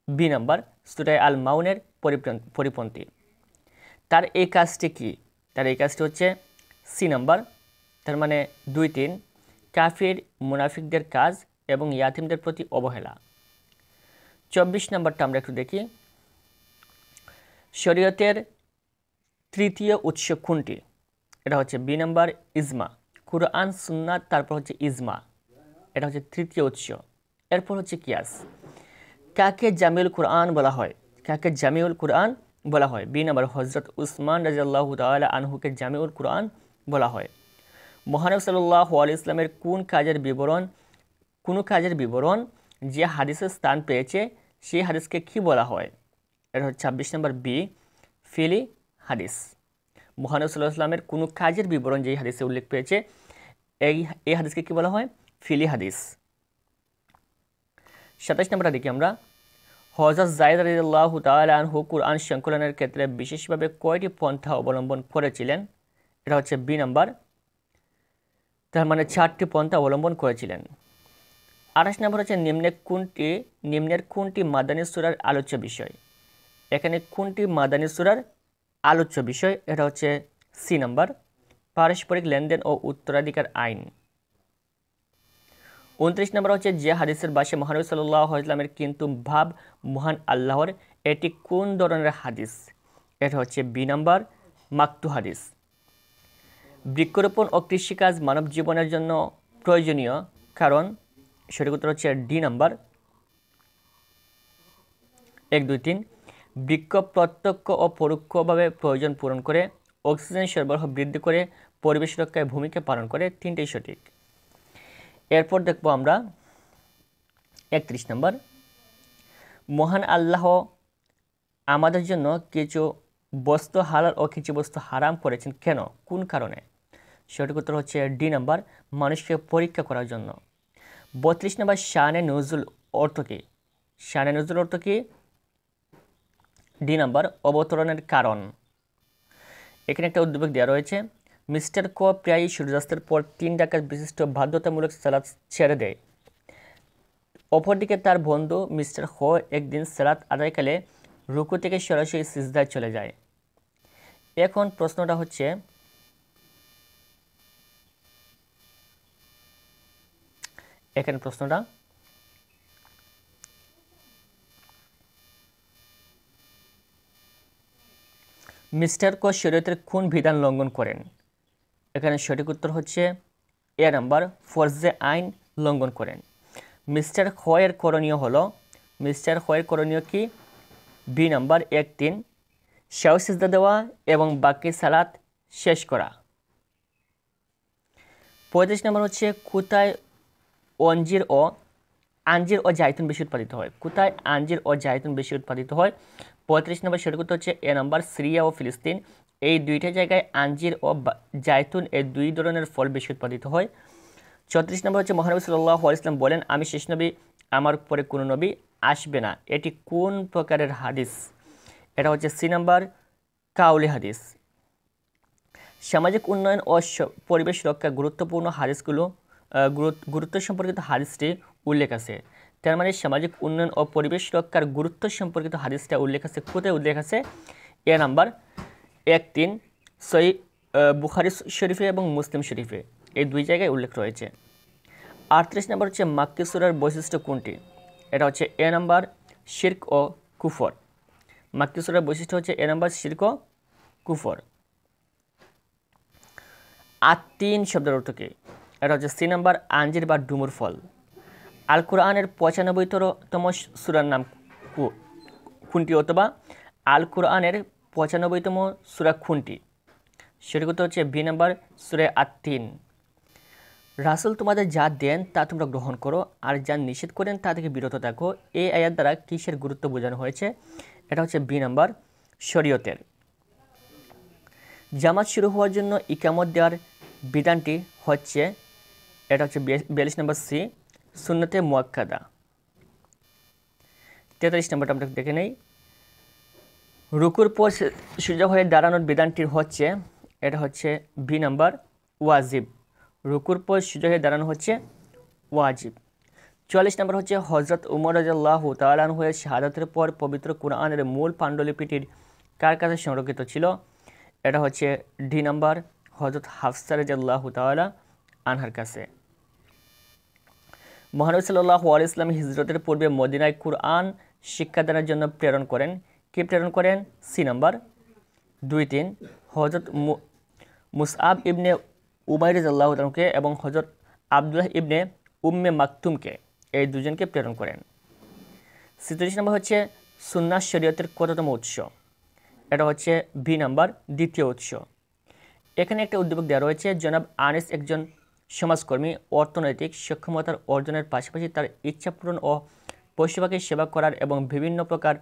বি নাম্বার, সূরা আল মাউনের পরিপন্থী। তার এই কাজটি কি? তার এই কাজটি হচ্ছে সি নাম্বার, তার মানে 2-3, কাফির মুনাফিকদের কাজ এবং ইয়াতিমদের প্রতি অবহেলা। 24 নম্বরটা আমরা একটু দেখি। শরীয়তের তৃতীয় উৎস কোনটি? এটা হচ্ছে বি নাম্বার ইজমা, কুরআন সুন্নাত, তারপর হচ্ছে ইজমা, এটা হচ্ছে তৃতীয় উৎস। এরপর হচ্ছে কিয়াস। কাকে জামিউল কুরআন বলা হয়? কাকে জামিউল কুরআন বলা হয়? বি নাম্বার হযরত উসমান রাদিয়াল্লাহু তাআলা আনহুকে জামিউল কুরআন বলা হয়। মহানবী সাল্লাল্লাহু আলাইহি ইসলামের কোন কাজের বিবরণ যে হাদিসে স্থান পেয়েছে সেই হাদিসকে কি বলা হয়? এটা হচ্ছে 26 নম্বর বি ফিলি হাদিস। মহানবী সাল্লাল্লাহু আলাইহি ইসলামের কোন কাজের বিবরণ যে হাদিসে উল্লেখ পেয়েছে এই হাদিসকে কি বলা হয়? ফিলি হাদিস। 27 নম্বরটা দেখি আমরা। হযরত যায়েদ রাদিয়াল্লাহু তাআলা আনহু কুরআন সংকলনের ক্ষেত্রে বিশেষভাবে কয়টি পন্থা অবলম্বন করেছিলেন? এটা হচ্ছে বি নাম্বার, তার মানে 4টি পন্থা অবলম্বন করেছিলেন। 28 নম্বর হচ্ছে নিম্নের কোনটি মাদানী সূরার আলোচ্য বিষয়? এখানে কোনটি মাদানী সূরার আলোচ্য বিষয়? এটা হচ্ছে সি নাম্বার, পারস্পরিক লেনদেন ও উত্তরাধিকার আইন। 29 নম্বর হচ্ছে যে হাদিসের ভাষায় মহানবী সাল্লাল্লাহু আলাইহি ওয়াসাল্লামের কিন্তু ভাব মহান আল্লাহর, এটি কোন ধরনের হাদিস? এটা হচ্ছে বি নাম্বার, মাকতু হাদিস। বৃক্ষরোপণ ও কৃষিকাজ মানব জীবনের জন্য প্রয়োজনীয় কারণ? সঠিক উত্তর হচ্ছে ডি নাম্বার, 1, 2, 3। বৃক্ষ প্রত্যক্ষ ও পরোক্ষভাবে প্রয়োজন পূরণ করে, অক্সিজেন সরবরাহ বৃদ্ধি করে, পরিবেশ রক্ষায় ভূমিকা পালন করে। 3টেই সঠিক। এরপর দেখব আমরা 31 নম্বর। মহান আল্লাহ আমাদের জন্য কিছু বস্তু হালাল ও কিছু বস্তু হারাম করেছেন কেন? কোন কারণে? সঠিক উত্তর হচ্ছে ডি নাম্বার, মানুষকে পরীক্ষা করার জন্য। 32 নম্বর শানে নুজুল অর্থ কী? শানে নুজুল অর্থ কী? ডি নাম্বার, অবতরণের কারণ। এখানে একটা উদ্দীপক দেওয়া রয়েছে। মিস্টার ক প্রায়ই সূর্যাস্তের পর 3 রাকাত বিশিষ্ট বাধ্যতামূলক সালাত ছেড়ে দেয়। অপরদিকে তার বন্ধু মিস্টার হ একদিন সালাত আদায়কালে রুকু থেকে সরাসরি সিজদায় চলে যায়। এখন প্রশ্নটা হচ্ছে, মিস্টার ক শরীয়তের কোন বিধান লঙ্ঘন করেন? এখানে সঠিক উত্তর হচ্ছে এ নাম্বার, ফরজে আইন লঙ্ঘন করেন। মিস্টার খয়ের করণীয় কি? বি নাম্বার, 1, 3 সেও সিজদা দেওয়া এবং বাকি সালাত শেষ করা। 35 নম্বর হচ্ছে কোথায় আঞ্জির ও জাইতুন বেশি উৎপাদিত হয়? কোথায় আঞ্জির ও জাইতুন বেশি উৎপাদিত হয়? 35 নম্বর সঠিক উত্তর হচ্ছে এ নাম্বার, সিরিয়া ও ফিলিস্তিন। এই দুইটা জায়গায় আঞ্জির ও জাইতুন এই দুই ধরনের ফল বেশি উৎপাদিত হয়। 34 নম্বর হচ্ছে মহানবী সাল্লাল্লাহু আলাইহি ওয়াসাল্লাম বলেন, আমি শেষ নবী, আমার পরে কোনো নবী আসবে না। এটি কোন প্রকারের হাদিস? এটা হচ্ছে সি নাম্বার, কাউলি হাদিস। সামাজিক উন্নয়ন ও পরিবেশ রক্ষা গুরুত্ব সম্পর্কিত হাদিসটি উল্লেখ আছে। তার মানে সামাজিক উন্নয়ন ও পরিবেশ রক্ষার গুরুত্ব সম্পর্কিত হাদিসটা উল্লেখ আছে কোথায়? উল্লেখ আছে এ নাম্বার, 1, 3 সহিহ বুখারী শরীফে এবং মুসলিম শরীফে, এই দুই জায়গায় উল্লেখ রয়েছে। 38 নম্বর হচ্ছে মাক্কি সূরার বৈশিষ্ট্য কোনটি? এটা হচ্ছে এ নাম্বার, শিরক ও কুফর। মাক্কি সূরার বৈশিষ্ট্য হচ্ছে এ নাম্বার, শিরক ও কুফর। আত-তিন শব্দের অর্থ কী? এটা হচ্ছে সি নাম্বার, আঞ্জির বা ডুমুর ফল। আল কোরআনের 95তম সূরার নাম কোনটি? অথবা আল কোরআনের 95তম সূরা কোনটি? সঠিক উত্তর হচ্ছে বি নাম্বার, সূরা আত-তিন। রাসূল তোমাদের যা দেন তা তোমরা গ্রহণ করো, আর যা নিষেধ করেন তা থেকে বিরত থাকো। এই আয়াত দ্বারা কিসের গুরুত্ব বোঝানো হয়েছে? এটা হচ্ছে বি নাম্বার, শরীয়তের। জামাত শুরু হওয়ার জন্য ইকামত দেওয়ার বিধানটি হচ্ছে, এটা হচ্ছে 42 নম্বর সি, সুন্নতে মুআক্কাদা। 43 নম্বরটা আমরা দেখে নেই। রুকুর পর সোজা হয়ে দাঁড়ানোর বিধানটি হচ্ছে, এটা হচ্ছে বি নাম্বার, ওয়াজিব। রুকুর পর সোজা হয়ে দাঁড়ানো হচ্ছে ওয়াজিব। 44 নম্বর হচ্ছে হযরত উমর রাদিয়াল্লাহু তাআলা আনহু এর শাহাদাতের পর পবিত্র কুরআনের মূল পাণ্ডুলিপিটির কার কাছে সংরক্ষিত ছিল? এটা হচ্ছে ডি নাম্বার, হযরত হাফসা রাদিয়াল্লাহু তাআলা আনহার কাছে। মহানবী সাল্লাল্লাহু আলাইহি ওয়াসাল্লাম হিজরতের পূর্বে মদিনায় কুরআন শিক্ষাদানের জন্য প্রেরণ করেন। কে প্রেরণ করেন? সি নাম্বার 2-3 হযরত মুসআব ইবনে উমাইর রাদিয়াল্লাহু তাআলাকে এবং হযরত আব্দুল্লাহ ইবনে উম্মে মাকতুমকে, এই দুজনকে প্রেরণ করেন। 47 নম্বর হচ্ছে সুন্নাহ শরীয়তের কততম উৎস? এটা হচ্ছে বি নাম্বার, দ্বিতীয় উৎস। এখানে একটা উদ্দীপক দেওয়া রয়েছে, জনাব আনিস একজন সমাজকর্মী, অর্থনৈতিক সক্ষমতার অর্জনের পাশাপাশি তার ইচ্ছা পূরণ ও পশুপাখির সেবা করার এবং বিভিন্ন প্রকার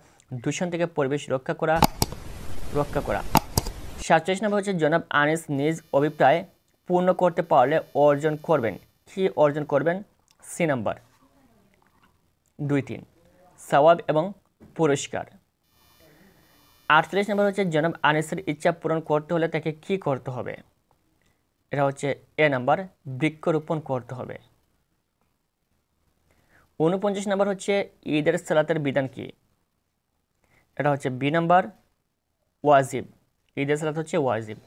দূষণ থেকে পরিবেশ রক্ষা করা। 47 নম্বর হচ্ছে জনাব আনিস নিজ অভিপ্রায় পূর্ণ করতে পারলে অর্জন করবেন। কি অর্জন করবেন? সি নাম্বার 2-3 সওয়াব এবং পুরস্কার। 48 নম্বর হচ্ছে জনাব আনিসের ইচ্ছা পূরণ করতে হলে তাকে কি করতে হবে? এটা হচ্ছে এ নাম্বার, বৃক্ষরোপণ করতে হবে। 49 নম্বর হচ্ছে ঈদের সালাতের বিধান কি? এটা হচ্ছে বি নাম্বার, ওয়াজিব। ঈদের সালাত হচ্ছে ওয়াজিব।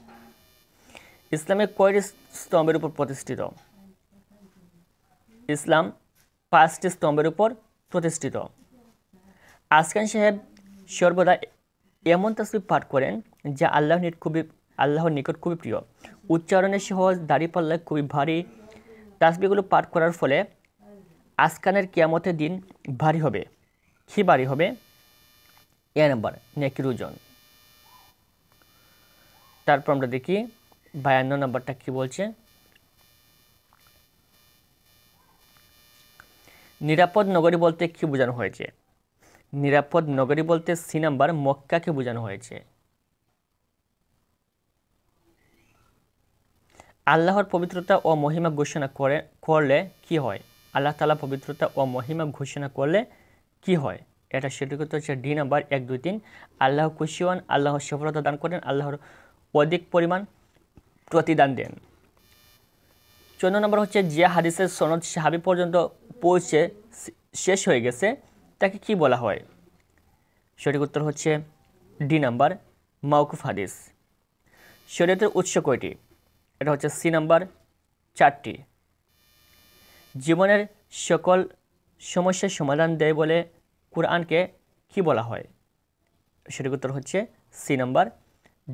ইসলামের কয়টি স্তম্ভের উপর প্রতিষ্ঠিত? ইসলাম 5টি স্তম্ভের উপর প্রতিষ্ঠিত। আসকান সাহেব সর্বদা এমন তাসবিহ পাঠ করেন যা আল্লাহর নিকট খুবই প্রিয়, উচ্চারণে সহজ, দাড়িপাল্লায় খুবই ভারী। তাসবিহগুলো পাঠ করার ফলে আসকানের কিয়ামতের দিন ভারী হবে। কি ভারী হবে? এ নাম্বার, নেকির ওজন। তারপর আমরা দেখি 52 নাম্বারটা কি বলছে। নিরাপদ নগরী বলতে কি বোঝানো হয়েছে? নিরাপদ নগরী বলতে সি নাম্বার, মক্কাকে বোঝানো হয়েছে। আল্লাহর পবিত্রতা ও মহিমা ঘোষণা করলে কি হয়? আল্লাহ তাআলা পবিত্রতা ও মহিমা ঘোষণা করলে কি হয়? এটা সঠিক উত্তর হচ্ছে ডি নাম্বার, 1, 2, 3। আল্লাহ খুশি হন, আল্লাহর সফলতা দান করেন, আল্লাহর অধিক পরিমাণ প্রতিদান দেন। 14 নম্বর হচ্ছে যে হাদিসের সনদ সাহাবী পর্যন্ত পৌঁছে শেষ হয়ে গেছে তাকে কি বলা হয়? সঠিক উত্তর হচ্ছে ডি নাম্বার, মাওকুফ হাদিস। শরীয়তের উৎস কয়টি? এটা হচ্ছে সি নাম্বার, 4টি। জীবনের সকল সমস্যার সমাধান দেয় বলে কুরআনকে কি বলা হয়? সঠিক উত্তর হচ্ছে সি নাম্বার,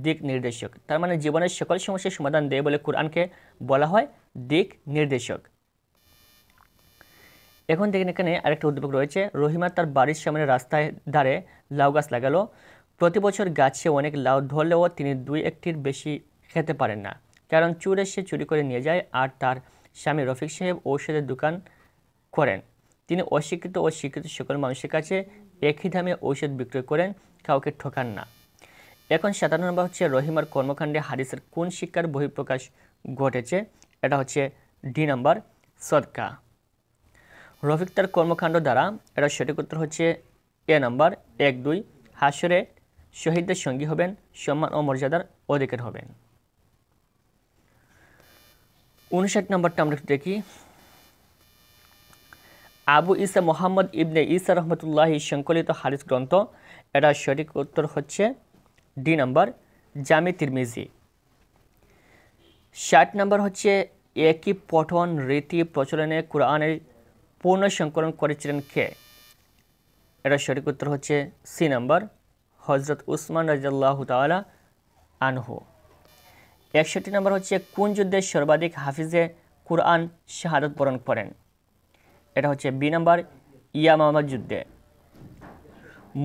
দিক নির্দেশক। তার মানে জীবনের সকল সমস্যার সমাধান দেয় বলে কুরআনকে বলা হয় দিক নির্দেশক। এখন দেখেন এখানে আরেকটা উদ্দীপক রয়েছে, রহিমা তার বাড়ির সামনে রাস্তায় ধারে লাউ গাছ লাগালো। প্রতি বছর গাছে অনেক লাউ ধরলেও তিনি 2-1টির বেশি খেতে পারেন না, কারণ চোর এসে চুরি করে নিয়ে যায়। আর তার স্বামী রফিক সাহেব ঔষধের দোকান করেন। তিনি অশিক্ষিত ও শিক্ষিত সকল মানুষের কাছে একই দামে ঔষধ বিক্রয় করেন, কাউকে ঠকান না। এখন 57 নম্বর হচ্ছে রহিমার কর্মকাণ্ডে হাদিসের কোন শিক্ষার বহিঃপ্রকাশ ঘটেছে? এটা হচ্ছে ডি নাম্বার, সদকা। রফিক তার কর্মকাণ্ড দ্বারা, এটা সঠিক উত্তর হচ্ছে এ নাম্বার, 1, 2 হাসরে শহীদদের সঙ্গী হবেন, সম্মান ও মর্যাদার অধিকার হবেন। 59 নম্বরটা আমরা দেখি। আবু ঈসা মোহাম্মদ ইবনে ঈসা রহমতুল্লাহি সংকলিত হাদিস গ্রন্থ, এটা সঠিক উত্তর হচ্ছে ডি নাম্বার, জামি তিরমিজি। 60 নম্বর হচ্ছে একই পঠন রীতি প্রচলনে কুরআনের পূর্ণ সংকলন করেছিলেন কে? এটা সঠিক উত্তর হচ্ছে সি নাম্বার, হযরত উসমান রাদিয়াল্লাহু তাআলা আনহু। 61 নম্বর হচ্ছে কোন যুদ্ধে সর্বাধিক হাফিজে কুরআন শাহাদাত বরণ করেন? এটা হচ্ছে বি নাম্বার, ইয়ামামা যুদ্ধে।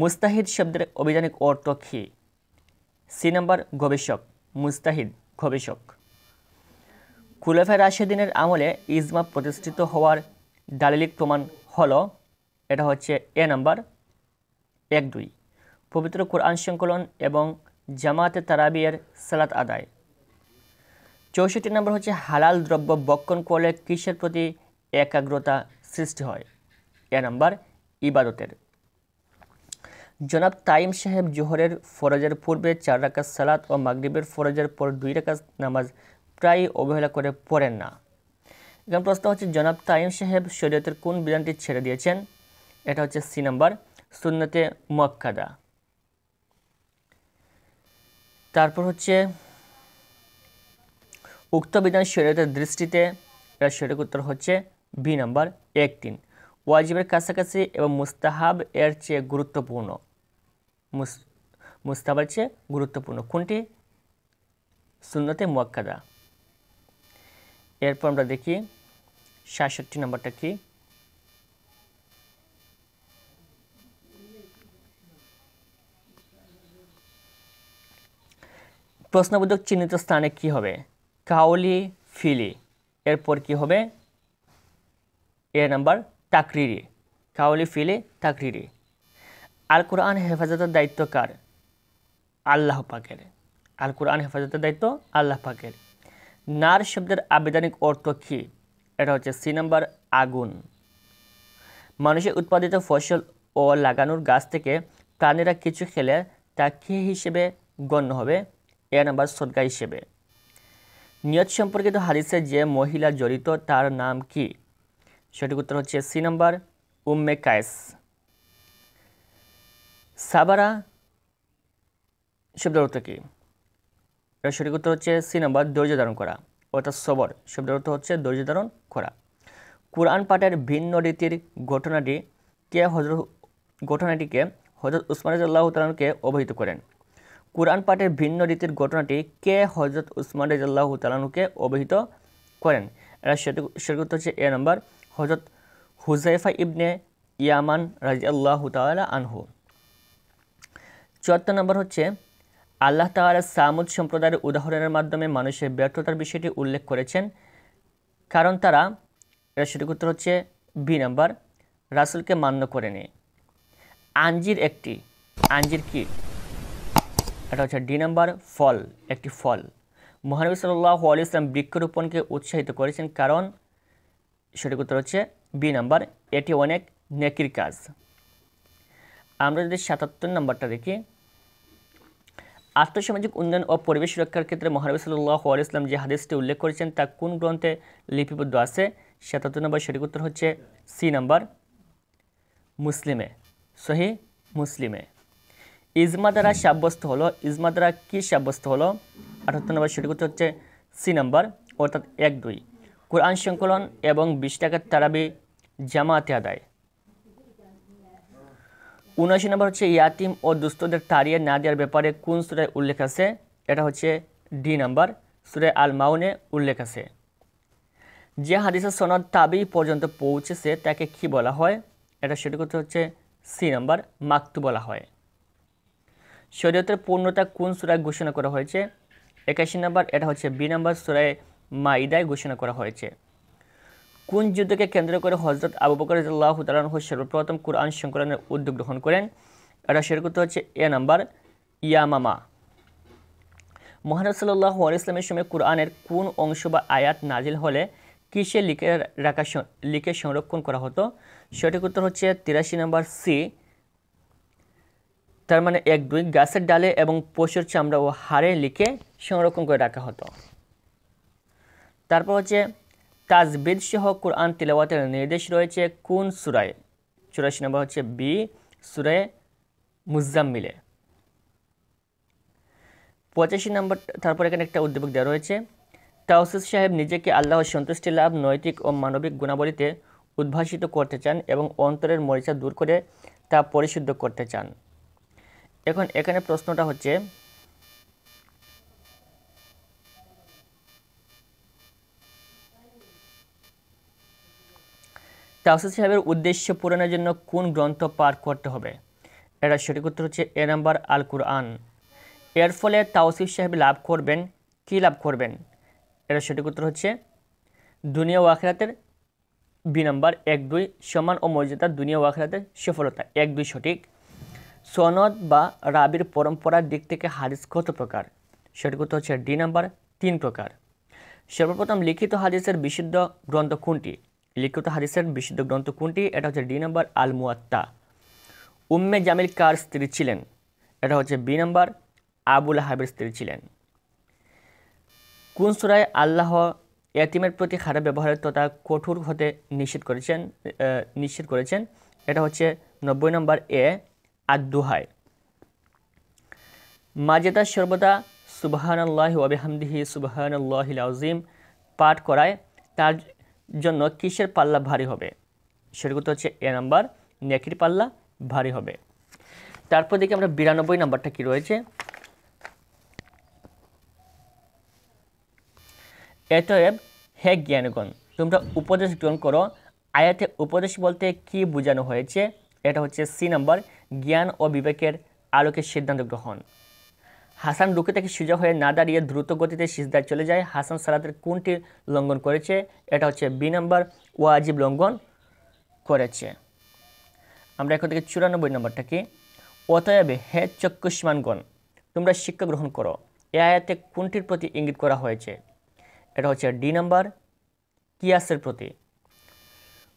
মুস্তাহিদ শব্দের অভিধানিক অর্থ কী? সি নাম্বার, গবেষক। মুস্তাহিদ, গবেষক। খুলাফায়ে রাশিদিনের আমলে ইজমা প্রতিষ্ঠিত হওয়ার দালিলিক প্রমাণ হলো, এটা হচ্ছে এ নাম্বার, 1, 2 পবিত্র কোরআন সংকলন এবং জামাতে তারাবিয়ের সালাত আদায়। 64 নম্বর হচ্ছে হালাল দ্রব্য ভক্ষণ করলে কিসের প্রতি একাগ্রতা সৃষ্টি হয়? এ নাম্বার, ইবাদতের। জনাব তাইম সাহেব জোহরের ফরজের পূর্বে 4 রাকাত সালাত ও মাগরিবের ফরজের পর 2 রাকাত নামাজ প্রায় অবহেলা করে পড়েন না। এখন প্রশ্ন হচ্ছে জনাব তাইম সাহেব শরীয়তের কোন বিধানটি ছেড়ে দিয়েছেন? এটা হচ্ছে সি নাম্বার, সুন্নতে মুআক্কাদা। তারপর হচ্ছে উক্ত বিধান শরীয়তের দৃষ্টিতে, এর সঠিক উত্তর হচ্ছে বি নাম্বার 1-3। ওয়াজিবের কাছাকাছি এবং মুস্তাহাব এর চেয়ে গুরুত্বপূর্ণ, মুস্তাহাবের চেয়ে গুরুত্বপূর্ণ কোনটি? সুন্নতে মুয়াক্কাদা। এরপর আমরা দেখি ৬৭ নম্বরটা কি। প্রশ্নবোধক চিহ্নিত স্থানে কি হবে? কাউলি, ফিলি। এরপর কি হবে? এ নাম্বার তাকরিরি। কাউলি, ফিলি, তাকরিরি। আল কোরআন হেফাজতের দায়িত্ব কার? আল্লাহ পাকের। আল কোরআন হেফাজতের দায়িত্ব আল্লাহ পাকের। নার শব্দের আবিধানিক অর্থ কি? এটা হচ্ছে সি নাম্বার আগুন। মানুষের উৎপাদিত ফসল ও লাগানোর গাছ থেকে প্রাণীরা কিছু খেলে তা কি হিসেবে গণ্য হবে? এ নাম্বার সদকা হিসেবে। নিয়ত সম্পর্কিত হাদিসে যে মহিলা জড়িত তার নাম কি? সঠিক উত্তর হচ্ছে সি নাম্বার উম্মে কায়েস। সাবারা শব্দের অর্থ কি? এর সঠিক উত্তর হচ্ছে সি নাম্বার ধৈর্য ধারণ করা, অর্থাৎ সবর শব্দের অর্থ হচ্ছে ধৈর্য ধারণ করা। কোরআন পাঠের ভিন্ন রীতির ঘটনাটিকে হযরত উসমান রাদিয়াল্লাহু তাআলাকে অবহিত করেন। কোরআন পাঠের ভিন্ন রীতির ঘটনাটি কে হযরত উসমান রাদিয়াল্লাহু তাআলাকে অবহিত করেন? এর সঠিক উত্তর হচ্ছে এ নাম্বার হযরত হুযায়ফা ইবনে ইয়ামান রাদিয়াল্লাহু তাআলা আনহু। ৭৪ নম্বর হচ্ছে আল্লাহ তাআলা সামুদ সম্প্রদায়ের উদাহরণের মাধ্যমে মানুষের ব্যর্থতার বিষয়টি উল্লেখ করেছেন, কারণ তারা, এর সঠিক উত্তর হচ্ছে বি নাম্বার রাসূলকে মান্য করেনি। আঞ্জির কি? এটা হচ্ছে ডি নাম্বার ফল, একটি ফল। মহানবী সাল্লাল্লাহু আলাইহি ওয়াসাল্লাম বৃক্ষরোপণকে উৎসাহিত করেছেন, কারণ সঠিক উত্তর হচ্ছে বি নাম্বার এটি অনেক নেকির কাজ। আমরা যদি ৭৭ নম্বরটা দেখি, আর্থসামাজিক উন্নয়ন ও পরিবেশ রক্ষার ক্ষেত্রে মহানবী সাল্লাল্লাহু আলাইহি ওয়াসাল্লাম যে হাদিসটি উল্লেখ করেছেন তা কোন গ্রন্থে লিপিবদ্ধ আছে? ৭৭ নম্বর সঠিক উত্তর হচ্ছে সি নাম্বার মুসলিমে, সহিহ মুসলিমে। ইজমা দ্বারা সাব্যস্ত হলো, ইজমা দ্বারা কি সাব্যস্ত হলো? ৭৮ নম্বর সঠিক উত্তর হচ্ছে সি নাম্বার, অর্থাৎ ১-২। কোরআন সংকলন এবং ২০ টাকার তারাবি জামাতে আদায়। ৭৯ নম্বর হচ্ছে ইয়াতিম ও দুস্থদের তাড়িয়ে না দেওয়ার ব্যাপারে কোন সূরায় উল্লেখ আছে? এটা হচ্ছে ডি নাম্বার সূরা আল মাউনে উল্লেখ আছে। যে হাদিসের সনদ তাবি পর্যন্ত পৌঁছেছে তাকে কি বলা হয়? এটা সঠিক উত্তর হচ্ছে সি নাম্বার মাকতু বলা হয়। শরীয়তের পূর্ণতা কোন সূরায় ঘোষণা করা হয়েছে? ৮১ নম্বর, এটা হচ্ছে বি নাম্বার সূরায়ে মাইদায় ঘোষণা করা হয়েছে। কোন যুদ্ধকে কেন্দ্র করে হযরত আবু বকর রাদিয়াল্লাহু তাআলা আনহু সর্বপ্রথম কোরআন সংকলনের উদ্যোগ গ্রহণ করেন? এটা সঠিক উত্তর হচ্ছে এ নাম্বার ইয়ামামা। মুহাম্মদ সাল্লাল্লাহু আলাইহি ওয়াসাল্লামের সময় কোরআনের কোন অংশ বা আয়াত নাজিল হলে কিসে লিখে সংরক্ষণ করা হতো? সঠিক উত্তর হচ্ছে ৮৩ নম্বর সি, তার মানে ১-২ গাছের ডালে এবং পশুর চামড়া ও হাড়ে লিখে সংরক্ষণ করে রাখা হতো। তারপর হচ্ছে তাজবিদ সহ কোরআন তিলাওয়াতের নির্দেশ রয়েছে কোন সূরায়? ৮৪ নম্বর হচ্ছে বি সূরায়ে মুজাম্মিলে। ৮৫ নম্বর, তারপর এখানে একটা উদ্দীপক দেওয়া রয়েছে, তাওসিফ সাহেব নিজেকে আল্লাহর সন্তুষ্টি লাভ, নৈতিক ও মানবিক গুণাবলীতে উদ্ভাসিত করতে চান এবং অন্তরের মরিচা দূর করে তা পরিশুদ্ধ করতে চান। এখন এখানে প্রশ্নটা হচ্ছে তাওসিফ সাহেবের উদ্দেশ্য পূরণের জন্য কোন গ্রন্থ পাঠ করতে হবে? এর সঠিক উত্তর হচ্ছে এ নাম্বার আল কুরআন। এর ফলে তাওসিফ সাহেব লাভ করবেন, কি লাভ করবেন? এর সঠিক উত্তর হচ্ছে দুনিয়া ও আখিরাতের, বি নাম্বার ১-২ সম্মান ও মর্যাদা, দুনিয়া ও আখিরাতের সফলতা। ১-২ সঠিক। সনদ বা রাবির পরম্পরার দিক থেকে হাদিস কত প্রকার? সঠিক উত্তর হচ্ছে ডি নাম্বার ৩ প্রকার। সর্বপ্রথম লিখিত হাদিসের বিশুদ্ধ গ্রন্থ কোনটি? লিখিত হাদিসের বিশুদ্ধ গ্রন্থ কোনটি? এটা হচ্ছে ডি নাম্বার আল মুয়াত্তা। উম্মে জামিল কার স্ত্রী ছিলেন? এটা হচ্ছে বি নাম্বার আবুল আহাবের স্ত্রী ছিলেন। কোন সূরায় আল্লাহ এতিমের প্রতি খারাপ ব্যবহারের তথা কঠোর হতে নিষেধ করেছেন? এটা হচ্ছে ৯০ নম্বর এ আদ-দুহায়। মাজেদা সর্বদা সুবহানাল্লাহি ওয়া বিহামদিহি সুবহানাল্লাহিল আযীম পাঠ করায় তার জন্য কিসের পাল্লা ভারী হবে? সঠিক উত্তর হচ্ছে এ নাম্বার, নেকির পাল্লা ভারী হবে। তারপর দেখি আমরা 92 নাম্বারটা কি রয়েছে। এতএব হে জ্ঞানগণ, তোমরা উপদেশ গ্রহণ করো। আয়াতে উপদেশ বলতে কি বোঝানো হয়েছে? এটা হচ্ছে সি নাম্বার, জ্ঞান ও বিবেকের আলোকে সিদ্ধান্ত গ্রহণ। হাসান রুকু থেকে সোজা হয়ে না দাঁড়িয়ে দ্রুত গতিতে সিজদায় চলে যায়। হাসান সালাতের কোনটি লঙ্ঘন করেছে? এটা হচ্ছে বি নাম্বার, ওয়াজিব লঙ্ঘন করেছে। আমরা এখন থেকে 94 নাম্বারটা কি? অতএব হে চক্ষুষ্মানগণ, তোমরা শিক্ষা গ্রহণ করো। এ আয়াতে কোনটির প্রতি ইঙ্গিত করা হয়েছে? এটা হচ্ছে ডি নাম্বার, কিয়াসের প্রতি।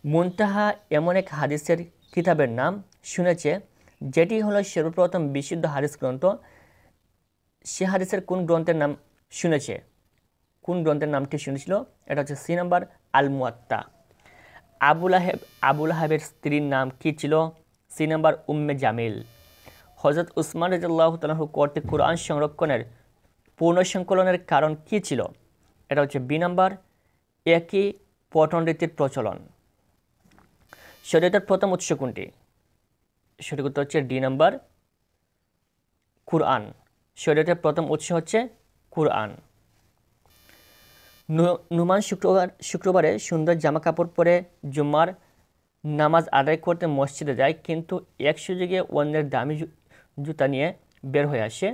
মুনতাহা এমন এক হাদিসের কিতাবের নাম শুনেছে যেটি হলো সর্বপ্রথম বিশুদ্ধ হাদিস গ্রন্থ। সে হাদিসের কোন গ্রন্থের নাম শুনেছে? কোন গ্রন্থের নামটি শুনেছিল? এটা হচ্ছে সি নাম্বার, আল মুয়াত্তা। আবুল আহাবের স্ত্রীর নাম কি ছিল? সি নাম্বার, উম্মে জামিল। হযরত উসমান রাদিয়াল্লাহু তাআলা কর্তৃক কুরআন সংরক্ষণের পুনঃসংকলনের কারণ কি ছিল? এটা হচ্ছে বি নাম্বার, একই পঠন রীতির প্রচলন। শরীয়তের প্রথম উৎস কোনটি? সঠিক উত্তর হচ্ছে ডি নাম্বার, কুরআন। শরীয়তের প্রথম উৎস হচ্ছে কুরআন। নুমান শুক্রবারে সুন্দর জামা কাপড় পরে জুম্মার নামাজ আদায় করতে মসজিদে যায়, কিন্তু এক সুযোগে অন্যের দামি জুতা নিয়ে বের হয়ে আসে।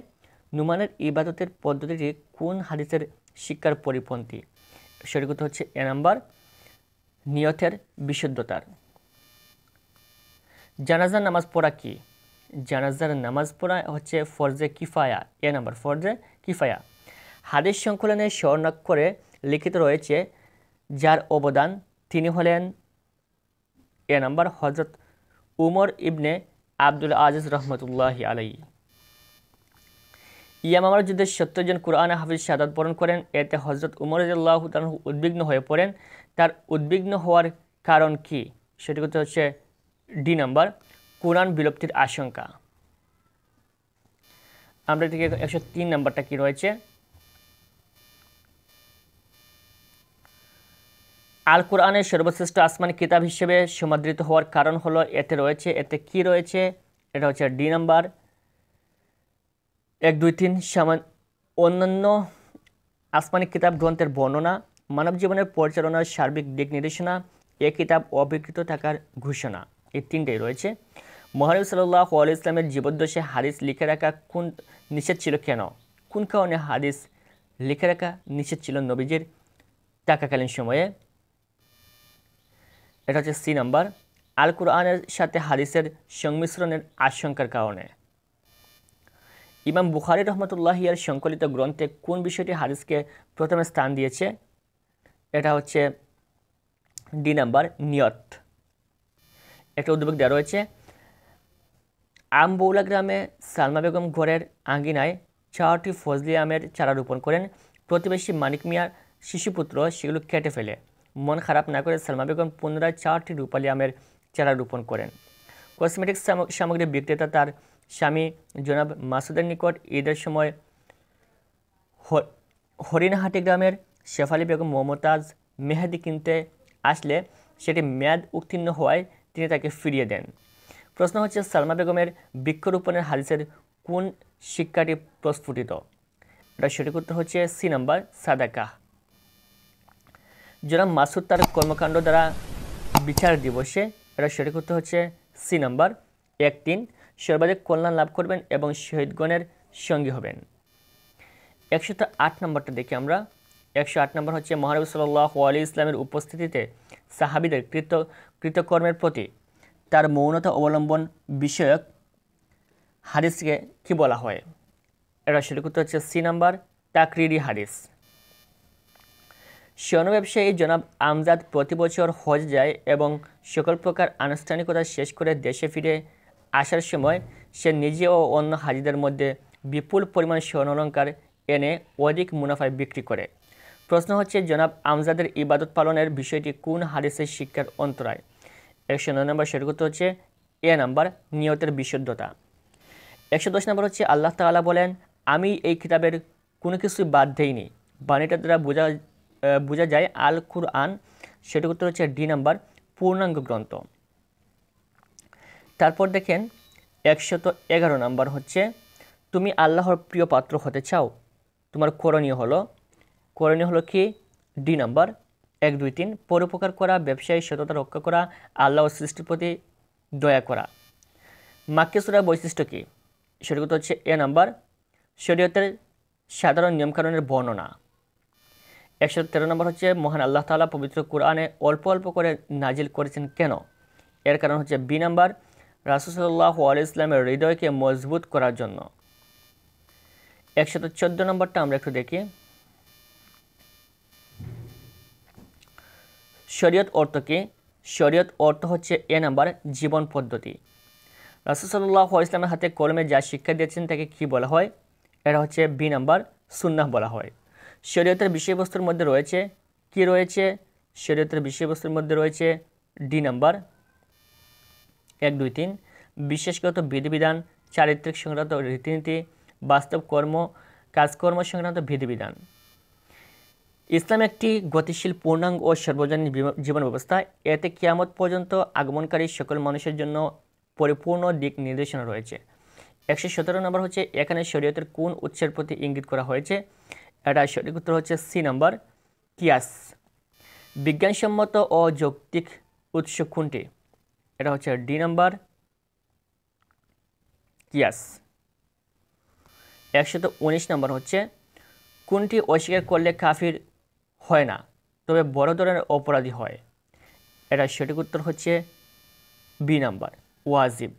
নুমানের ইবাদতের পদ্ধতিটি কোন হাদিসের শিক্ষার পরিপন্থী? সঠিক উত্তর হচ্ছে এ নাম্বার, নিয়তের বিশুদ্ধতার। জানাজার নামাজ পড়া কি? জানাজার নামাজ পড়া হচ্ছে ফরজে কিফায়া। এ নাম্বার, ফরজে কিফায়া। হাদিস সংকলনে স্বর্ণাক্ষরে লিখিত রয়েছে যার অবদান, তিনি হলেন এ নাম্বার, হযরত উমর ইবনে আব্দুল আজিজ রহমতুল্লাহি আলাইহি। ইয়ামামার যুদ্ধে 70 জন কুরআন হাফিজ শাহাদাত বরণ করেন। এতে হযরত উমর রাদিয়াল্লাহু তাআলা উদ্বিগ্ন হয়ে পড়েন। তার উদ্বিগ্ন হওয়ার কারণ কি? সেটি হচ্ছে ডি নাম্বার, কুরআন বিলুপ্তির আশঙ্কা। আমরা থেকে 103 নাম্বারটা কি রয়েছে? আল কোরআনের সর্বশ্রেষ্ঠ আসমানি কিতাব হিসেবে সমাদৃত হওয়ার কারণ হলো এতে কি রয়েছে? এটা হচ্ছে ডি নাম্বার, 1, 2, 3 অন্যান্য আসমানি কিতাব গ্রন্থের বর্ণনা, মানব জীবনের পরিচালনার সার্বিক দিক নির্দেশনা, এ কিতাব অবিকৃত থাকার ঘোষণা। এই তিনটেই রয়েছে। মহানবী সাল্লাল্লাহু আলাইহি ইসলামের জীবদ্দশায় হাদিস লিখে রাখা কোন নিষেধ ছিল কেন? কোন কারণে হাদিস লিখে রাখা নিষেধ ছিল নবীজির থাকাকালীন সময়ে? এটা হচ্ছে সি নাম্বার, আল কোরআনের সাথে হাদিসের সংমিশ্রণের আশঙ্কার কারণে। ইমাম বুখারী রহমতুল্লাহি এর সংকলিত গ্রন্থে কোন বিষয়টি হাদিসকে প্রথমে স্থান দিয়েছে? এটা হচ্ছে ডি নাম্বার, নিয়ত। একটা উদ্যোগ দেওয়া রয়েছে। আমবৌলা গ্রামে সালমা বেগম ঘরের আঙ্গিনায় 4টি ফজলি আমের চারা রোপণ করেন। প্রতিবেশী মানিক মিয়ার শিশুপুত্র সেগুলো কেটে ফেলে। মন খারাপ না করে সালমা বেগম পুনরায় 4টি রূপালী আমের চারা রোপণ করেন। কসমেটিক্স সামগ্রী বিক্রেতা তার স্বামী জনাব মাসুদের নিকট ঈদের সময় হরিণহাটি গ্রামের শেফালি বেগম মমতাজ মেহেদি কিনতে আসলে সেটি মেয়াদ উত্তীর্ণ হওয়ায় তিনি তাকে ফিরিয়ে দেন। প্রশ্ন হচ্ছে, সালমা বেগমের বৃক্ষরোপণের হাদিসের কোন শিক্ষাটি প্রস্ফুটিত? এটা সঠিক উত্তর হচ্ছে সি নাম্বার, সাদাকাহ। জনাব মাসুদ তার কর্মকাণ্ড দ্বারা বিচার দিবসে, এটা সঠিক উত্তর হচ্ছে সি নাম্বার, 1-3 সর্বাধিক কল্যাণ লাভ করবেন এবং শহীদগণের সঙ্গী হবেন। 108 নম্বরটা দেখি আমরা। 108 নম্বর হচ্ছে মহানবী সাল্লাল্লাহু আলাইহি ইসলামের উপস্থিতিতে সাহাবীদের কৃতকর্মের প্রতি তার মৌনতা অবলম্বন বিষয়ক হাদিসকে কি বলা হয়? এটা সঠিক উত্তর হচ্ছে সি নাম্বার, তাকরিরি হাদিস। স্বর্ণ ব্যবসায়ী জনাব আমজাদ প্রতি বছর হজ যায় এবং সকল প্রকার আনুষ্ঠানিকতা শেষ করে দেশে ফিরে আসার সময় সে নিজে ও অন্য হাজিদের মধ্যে বিপুল পরিমাণ স্বর্ণালঙ্কার এনে অধিক মুনাফায় বিক্রি করে। প্রশ্ন হচ্ছে, জনাব আমজাদের ইবাদত পালনের বিষয়টি কোন হাদিসের শিক্ষার অন্তরায়? 109 নম্বর সঠিক উত্তর হচ্ছে এ নাম্বার, নিয়তের বিশুদ্ধতা। 110 নম্বর হচ্ছে আল্লাহ তাআলা বলেন, আমি এই কিতাবের কোনো কিছু বাদ দেইনি। বাণীটার দ্বারা বোঝা যায় আল কুরআন সঠিক উত্তর হচ্ছে ডি নাম্বার, পূর্ণাঙ্গ গ্রন্থ। তারপর দেখেন 111 নাম্বার হচ্ছে, তুমি আল্লাহর প্রিয় পাত্র হতে চাও, তোমার করণীয় হলো কি? ডি নাম্বার 1, 2, 3 পরোপকার করা, ব্যবসায়ী সততা রক্ষা করা, আল্লাহ ও সৃষ্টির প্রতি দয়া করা। মাক্কি সূরার বৈশিষ্ট্য কি? সঠিক উত্তর হচ্ছে এ নাম্বার, শরীয়তের সাধারণ নিয়মকানুনের বর্ণনা। 113 নম্বর হচ্ছে, মহান আল্লাহ তাআলা পবিত্র কোরআনে অল্প অল্প করে নাজিল করেছেন কেন? এর কারণ হচ্ছে বি নাম্বার, রাসূল সাল্লাল্লাহু আলাইহি ওয়াসাল্লামের হৃদয়কে মজবুত করার জন্য। 114 নম্বরটা আমরা একটু দেখি। শরীয়ত অর্থ কি? শরীয়ত অর্থ হচ্ছে এ নাম্বার, জীবন পদ্ধতি। রাসূল সাল্লাল্লাহু আলাইহি ওয়াসাল্লামের হাতে কলমে যা শিক্ষা দিয়েছেন তাকে কি বলা হয়? এটা হচ্ছে বি নাম্বার, সুন্নাহ বলা হয়। শরীয়তের বিষয়বস্তুর মধ্যে রয়েছে কি? রয়েছে শরীয়তের বিষয়বস্তুর মধ্যে রয়েছে ডি নাম্বার 1, 2, 3 বিশেষগত বিধিবিধান, চারিত্রিক সংক্রান্ত রীতিনীতি, বাস্তব কাজকর্ম সংক্রান্ত বিধিবিধান। ইসলাম একটি গতিশীল, পূর্ণাঙ্গ ও সর্বজনীন জীবন ব্যবস্থা। এতে কিয়ামত পর্যন্ত আগমনকারী সকল মানুষের জন্য পরিপূর্ণ দিক নির্দেশনা রয়েছে। 117 নম্বর হচ্ছে, এখানে শরীয়তের কোন উৎসের প্রতি ইঙ্গিত করা হয়েছে? এটা সঠিক উত্তর হচ্ছে সি নাম্বার, কিয়াস। বিজ্ঞানসম্মত ও যৌক্তিক উৎস কোনটি? এটা হচ্ছে ডি নাম্বার, কিয়াস। 119 নম্বর হচ্ছে, কোনটি অস্বীকার করলে কাফির হয় না তবে বড় ধরনের অপরাধী হয়? এটা সঠিক উত্তর হচ্ছে বি নাম্বার, ওয়াজিব।